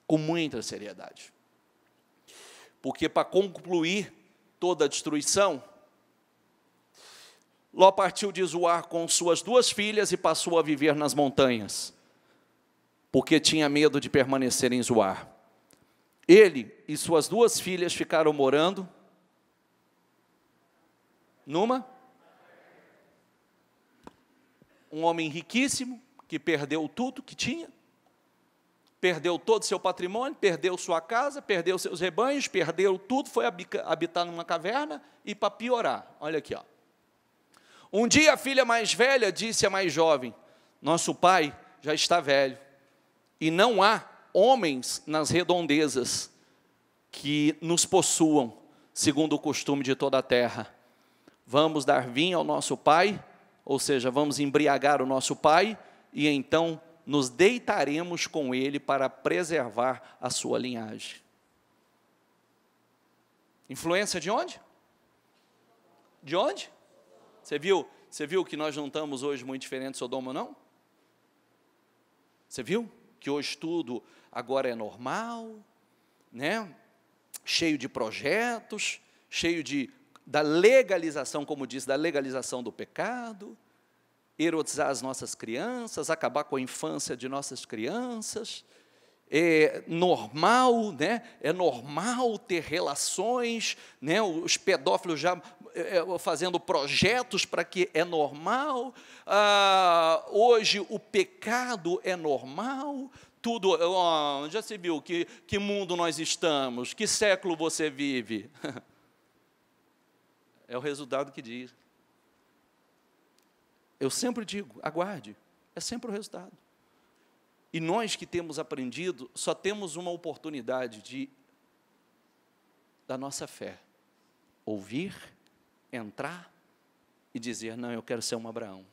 com muita seriedade. Porque para concluir toda a destruição, Ló partiu de Zoar com suas 2 filhas e passou a viver nas montanhas, porque tinha medo de permanecer em Zoar. Ele e suas 2 filhas ficaram morando um homem riquíssimo, que perdeu tudo que tinha, perdeu todo o seu patrimônio, perdeu sua casa, perdeu seus rebanhos, perdeu tudo, foi habitar numa caverna. E para piorar, olha aqui, ó. Um dia a filha mais velha disse à mais jovem: nosso pai já está velho, e não há homens nas redondezas que nos possuam, segundo o costume de toda a terra. Vamos dar vinho ao nosso pai, ou seja, vamos embriagar o nosso pai, e então nos deitaremos com ele para preservar a sua linhagem. Influência de onde? De onde? Você viu que nós não estamos hoje muito diferente de Sodoma, não? Você viu que hoje tudo agora é normal, né? Cheio de projetos, cheio da legalização, como diz, da legalização do pecado, erotizar as nossas crianças, acabar com a infância de nossas crianças. É normal, né? É normal ter relações, né? Os pedófilos já fazendo projetos para que é normal. Hoje o pecado é normal. Tudo, já se viu que mundo nós estamos, que século você vive? É o resultado que diz. Eu sempre digo, aguarde, é sempre o resultado. E nós que temos aprendido, só temos uma oportunidade de da nossa fé. Ouvir, entrar e dizer, não, eu quero ser um Abraão.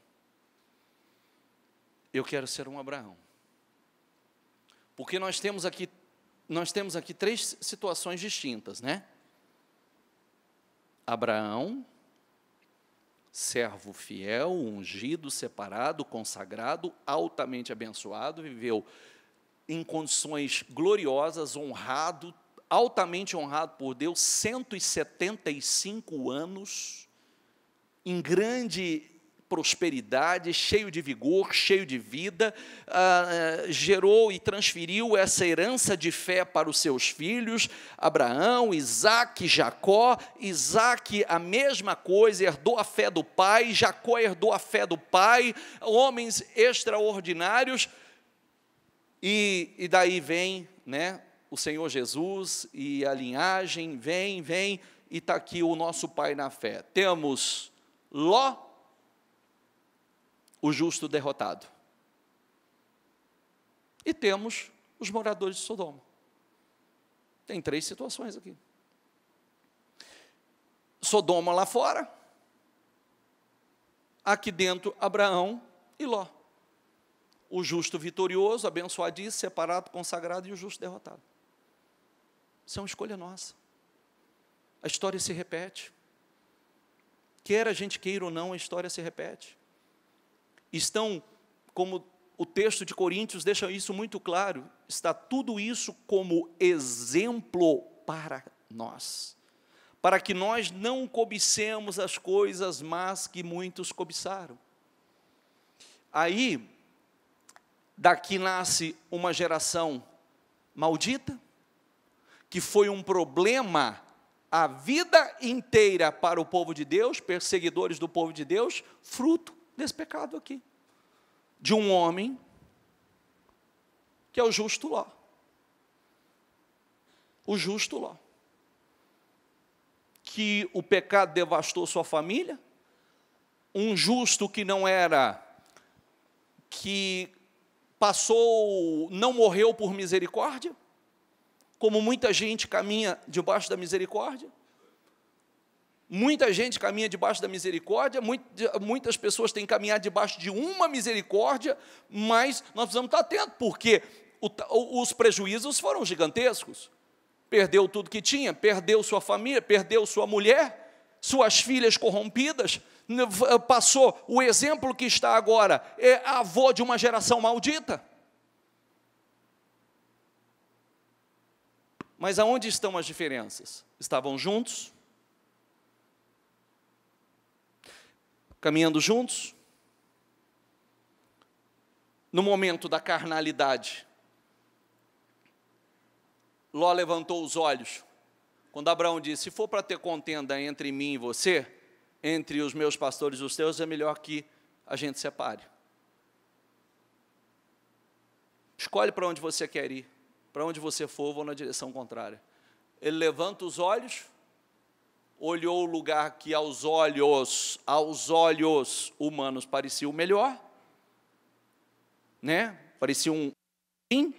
Eu quero ser um Abraão. Porque nós temos aqui 3 situações distintas, né? Abraão, servo fiel, ungido, separado, consagrado, altamente abençoado, viveu em condições gloriosas, honrado, altamente honrado por Deus, 175 anos, em grande prosperidade, cheio de vigor, cheio de vida, gerou e transferiu essa herança de fé para os seus filhos, Abraão, Isaque, Jacó. Isaque, a mesma coisa, herdou a fé do pai, Jacó herdou a fé do pai, homens extraordinários, e daí vem, né, o Senhor Jesus, e a linhagem vem, e está aqui o nosso pai na fé. Temos Ló, o justo derrotado. E temos os moradores de Sodoma. Tem 3 situações aqui. Sodoma lá fora, aqui dentro Abraão e Ló. O justo vitorioso, abençoadíssimo, separado, consagrado, e o justo derrotado. Isso é uma escolha nossa. A história se repete. Quer a gente queira ou não, a história se repete. Estão, como o texto de Coríntios deixa isso muito claro, está tudo isso como exemplo para nós, para que nós não cobicemos as coisas más que muitos cobiçaram. Aí, daqui nasce uma geração maldita, que foi um problema a vida inteira para o povo de Deus, perseguidores do povo de Deus, fruto desse pecado aqui, de um homem, que é o justo Ló. O justo Ló. Que o pecado devastou sua família, um justo que não era, que passou, não morreu por misericórdia, como muita gente caminha debaixo da misericórdia. Muita gente caminha debaixo da misericórdia, muitas pessoas têm caminhado debaixo de uma misericórdia, mas nós precisamos estar atentos, porque os prejuízos foram gigantescos. Perdeu tudo que tinha, perdeu sua família, perdeu sua mulher, suas filhas corrompidas, passou, o exemplo que está agora, é avô de uma geração maldita. Mas aonde estão as diferenças? Estavam juntos, caminhando juntos. No momento da carnalidade, Ló levantou os olhos, quando Abraão disse, se for para ter contenda entre mim e você, entre os meus pastores e os teus, é melhor que a gente separe. Escolhe para onde você quer ir, para onde você for, vou na direção contrária. Ele levanta os olhos, olhou o lugar que aos olhos humanos parecia o melhor, né? Parecia um jardim.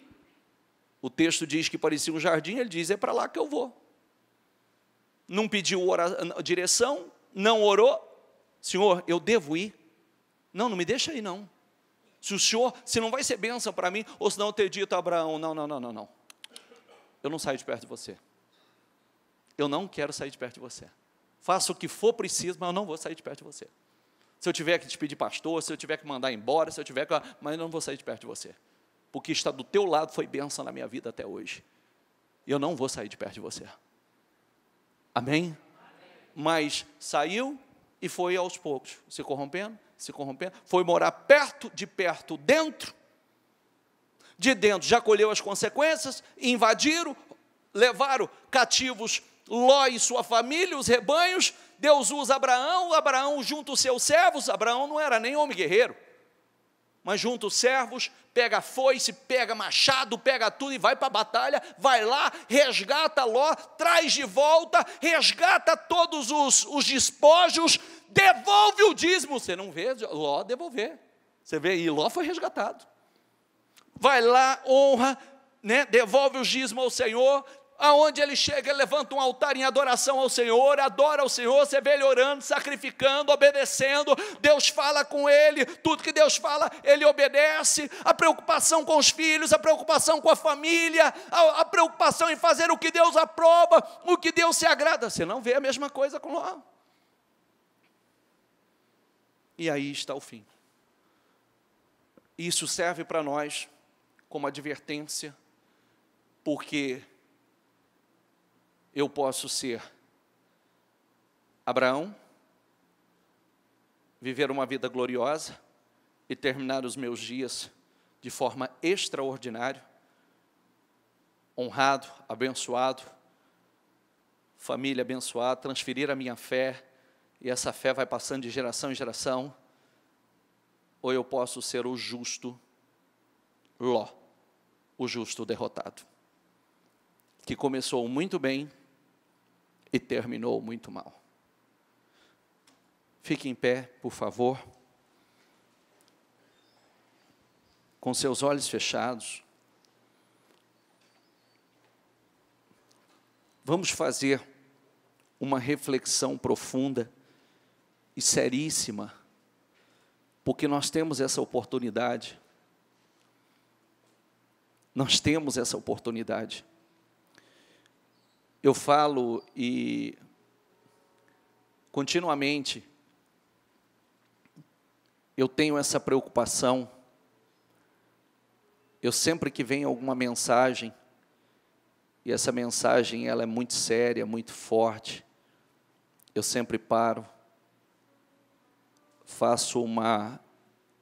O texto diz que parecia um jardim, ele diz, é para lá que eu vou. Não pediu direção, não orou, Senhor, eu devo ir? Não me deixa ir não. Se não vai ser bênção para mim, ou se não eu ter dito a Abraão, não. Eu não saio de perto de você. Eu não quero sair de perto de você. Faça o que for preciso, mas eu não vou sair de perto de você. Se eu tiver que te pedir pastor, se eu tiver que mandar embora, mas eu não vou sair de perto de você. Porque está do teu lado foi bênção na minha vida até hoje. E eu não vou sair de perto de você. Amém? Mas saiu e foi aos poucos, se corrompendo, foi morar perto, dentro. De dentro já colheu as consequências, invadiram, levaram cativos Ló e sua família, os rebanhos. Deus usa Abraão junta os seus servos. Abraão não era nem homem guerreiro, mas junta os servos, pega foice, pega machado, pega tudo e vai para a batalha, vai lá, resgata Ló, traz de volta, resgata todos os despojos, devolve o dízimo. Você não vê Ló devolver, você vê, e Ló foi resgatado. Vai lá, honra, né, devolve o dízimo ao Senhor, aonde ele chega, ele levanta um altar em adoração ao Senhor, adora ao Senhor, você vê ele orando, sacrificando, obedecendo, Deus fala com ele, tudo que Deus fala, ele obedece, a preocupação com os filhos, a preocupação com a família, a preocupação em fazer o que Deus aprova, o que Deus se agrada. Você não vê a mesma coisa com Ló. E aí está o fim. Isso serve para nós como advertência, porque eu posso ser Abraão, viver uma vida gloriosa e terminar os meus dias de forma extraordinária, honrado, abençoado, família abençoada, transferir a minha fé, e essa fé vai passando de geração em geração, ou eu posso ser o justo Ló, o justo derrotado, que começou muito bem e terminou muito mal. Fique em pé, por favor, com seus olhos fechados. Vamos fazer uma reflexão profunda e seríssima, porque nós temos essa oportunidade. Nós temos essa oportunidade. Eu falo e continuamente eu tenho essa preocupação. Eu sempre que vem alguma mensagem, e essa mensagem ela é muito séria, muito forte, eu sempre paro, faço uma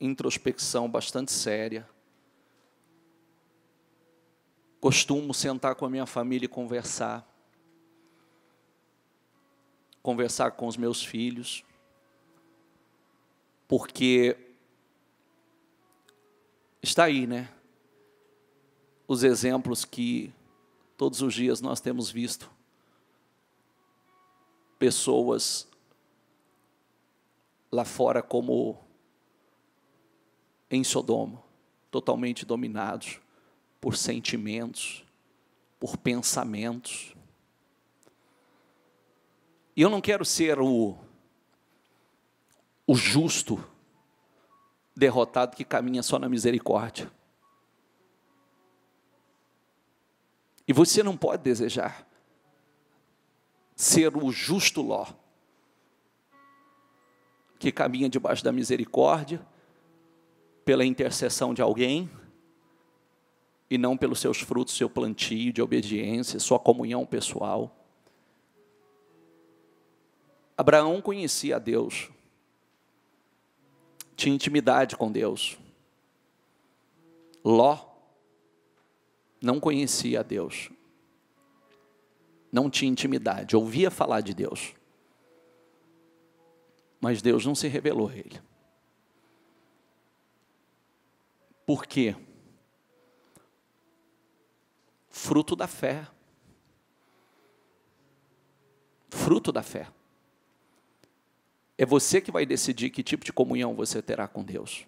introspecção bastante séria, costumo sentar com a minha família e conversar com os meus filhos, porque está aí, né? Os exemplos que todos os dias nós temos visto. Pessoas lá fora como em Sodoma, totalmente dominados por sentimentos, por pensamentos. E eu não quero ser o justo derrotado que caminha só na misericórdia. E você não pode desejar ser o justo Ló, que caminha debaixo da misericórdia, pela intercessão de alguém, e não pelos seus frutos, seu plantio de obediência, sua comunhão pessoal. Abraão conhecia a Deus, tinha intimidade com Deus. Ló não conhecia a Deus, não tinha intimidade, ouvia falar de Deus, mas Deus não se revelou a ele. Por quê? Fruto da fé. Fruto da fé. É você que vai decidir que tipo de comunhão você terá com Deus.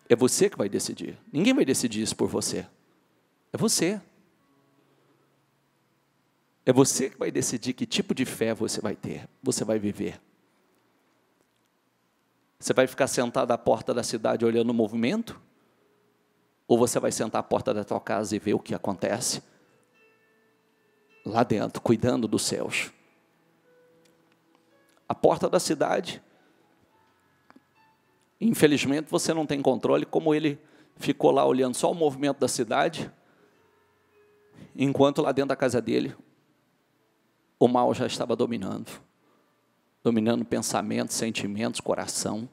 É você que vai decidir. Ninguém vai decidir isso por você. É você. É você que vai decidir que tipo de fé você vai ter, você vai viver. Você vai ficar sentado à porta da cidade olhando o movimento? Ou você vai sentar à porta da tua casa e ver o que acontece lá dentro, cuidando dos céus? A porta da cidade, infelizmente você não tem controle, como ele ficou lá olhando só o movimento da cidade, enquanto lá dentro da casa dele, o mal já estava dominando pensamentos, sentimentos, coração.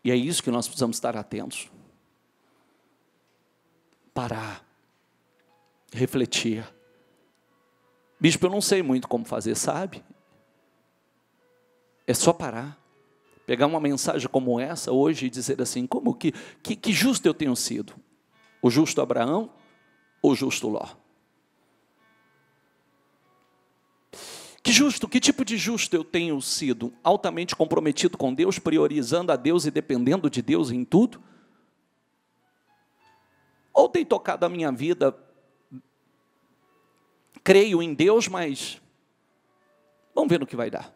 E é isso que nós precisamos estar atentos. Parar, refletir. Bispo, eu não sei muito como fazer, sabe? É só parar, pegar uma mensagem como essa hoje e dizer assim, como que justo eu tenho sido? O justo Abraão ou o justo Ló? Que tipo de justo eu tenho sido? Altamente comprometido com Deus, priorizando a Deus e dependendo de Deus em tudo? ou tem tocado a minha vida, creio em Deus, mas vamos ver no que vai dar.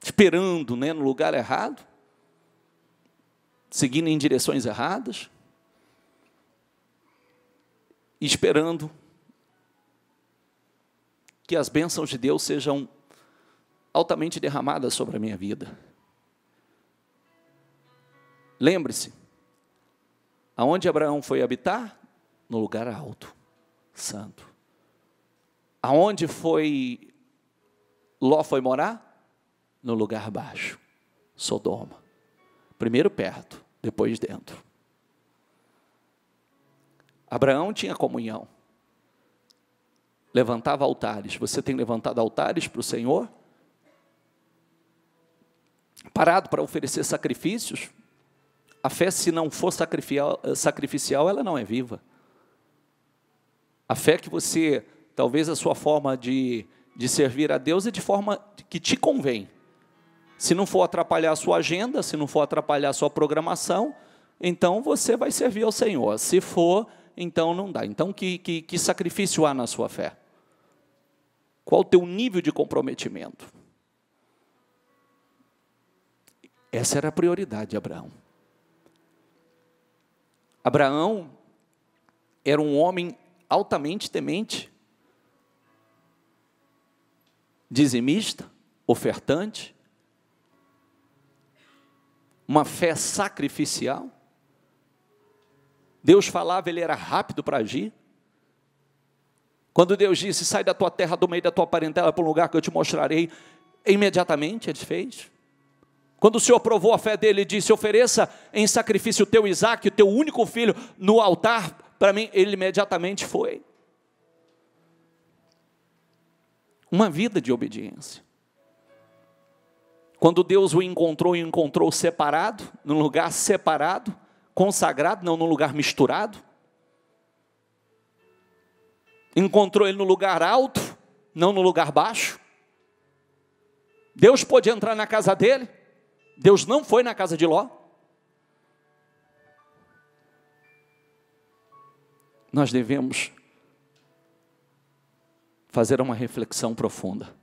Esperando, né, no lugar errado, seguindo em direções erradas, esperando que as bênçãos de Deus sejam altamente derramadas sobre a minha vida. Lembre-se, aonde Abraão foi habitar? No lugar alto, santo. Aonde Ló foi morar? No lugar baixo, Sodoma. Primeiro perto, depois dentro. Abraão tinha comunhão. Levantava altares. Você tem levantado altares para o Senhor? Parado para oferecer sacrifícios? A fé, se não for sacrificial, ela não é viva. A fé que você, talvez a sua forma de servir a Deus é de forma que te convém. Se não for atrapalhar a sua agenda, se não for atrapalhar a sua programação, então você vai servir ao Senhor. Se for, então não dá. Então que sacrifício há na sua fé? Qual o teu nível de comprometimento? Essa era a prioridade de Abraão. Abraão era um homem altamente temente, dizimista, ofertante, uma fé sacrificial. Deus falava, ele era rápido para agir. Quando Deus disse, sai da tua terra, do meio da tua parentela, para um lugar que eu te mostrarei, imediatamente ele fez. Quando o Senhor provou a fé dele, ele disse, ofereça em sacrifício o teu Isaque, o teu único filho, no altar, para mim, ele imediatamente foi. Uma vida de obediência. Quando Deus o encontrou separado, num lugar separado, consagrado, não num lugar misturado. Encontrou ele no lugar alto, não no lugar baixo. Deus pôde entrar na casa dele. Deus não foi na casa de Ló. Nós devemos fazer uma reflexão profunda.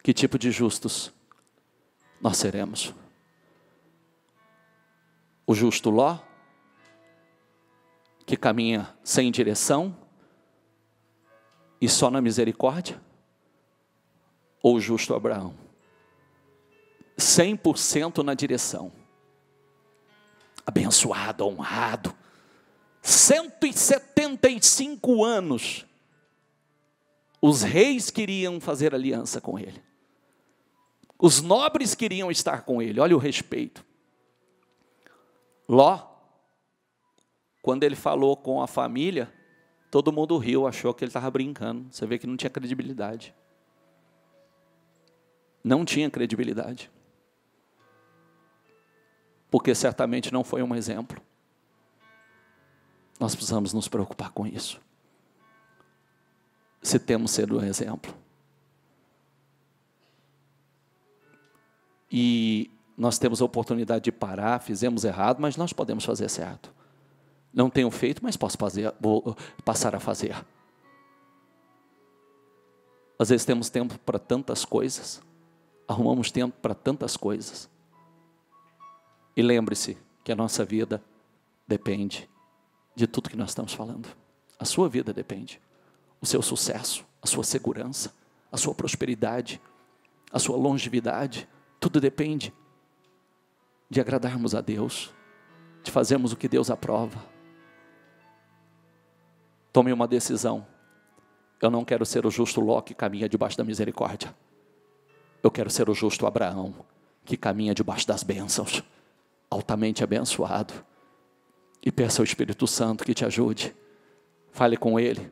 Que tipo de justos nós seremos? O justo Ló, que caminha sem direção e só na misericórdia? Ou o justo Abraão? 100% na direção, abençoado, honrado, 175 anos, os reis queriam fazer aliança com ele, os nobres queriam estar com ele, olha o respeito. Ló, quando ele falou com a família, todo mundo riu, achou que ele estava brincando, você vê que não tinha credibilidade, não tinha credibilidade. Porque certamente não foi um exemplo. Nós precisamos nos preocupar com isso. Se temos sido um exemplo. E nós temos a oportunidade de parar, fizemos errado, mas nós podemos fazer certo. Não tenho feito, mas posso vou passar a fazer. Às vezes temos tempo para tantas coisas, arrumamos tempo para tantas coisas. E lembre-se que a nossa vida depende de tudo que nós estamos falando. A sua vida depende. O seu sucesso, a sua segurança, a sua prosperidade, a sua longevidade, tudo depende de agradarmos a Deus, de fazermos o que Deus aprova. Tome uma decisão. Eu não quero ser o justo Ló que caminha debaixo da misericórdia. Eu quero ser o justo Abraão que caminha debaixo das bênçãos, altamente abençoado. E peça ao Espírito Santo que te ajude. Fale com Ele.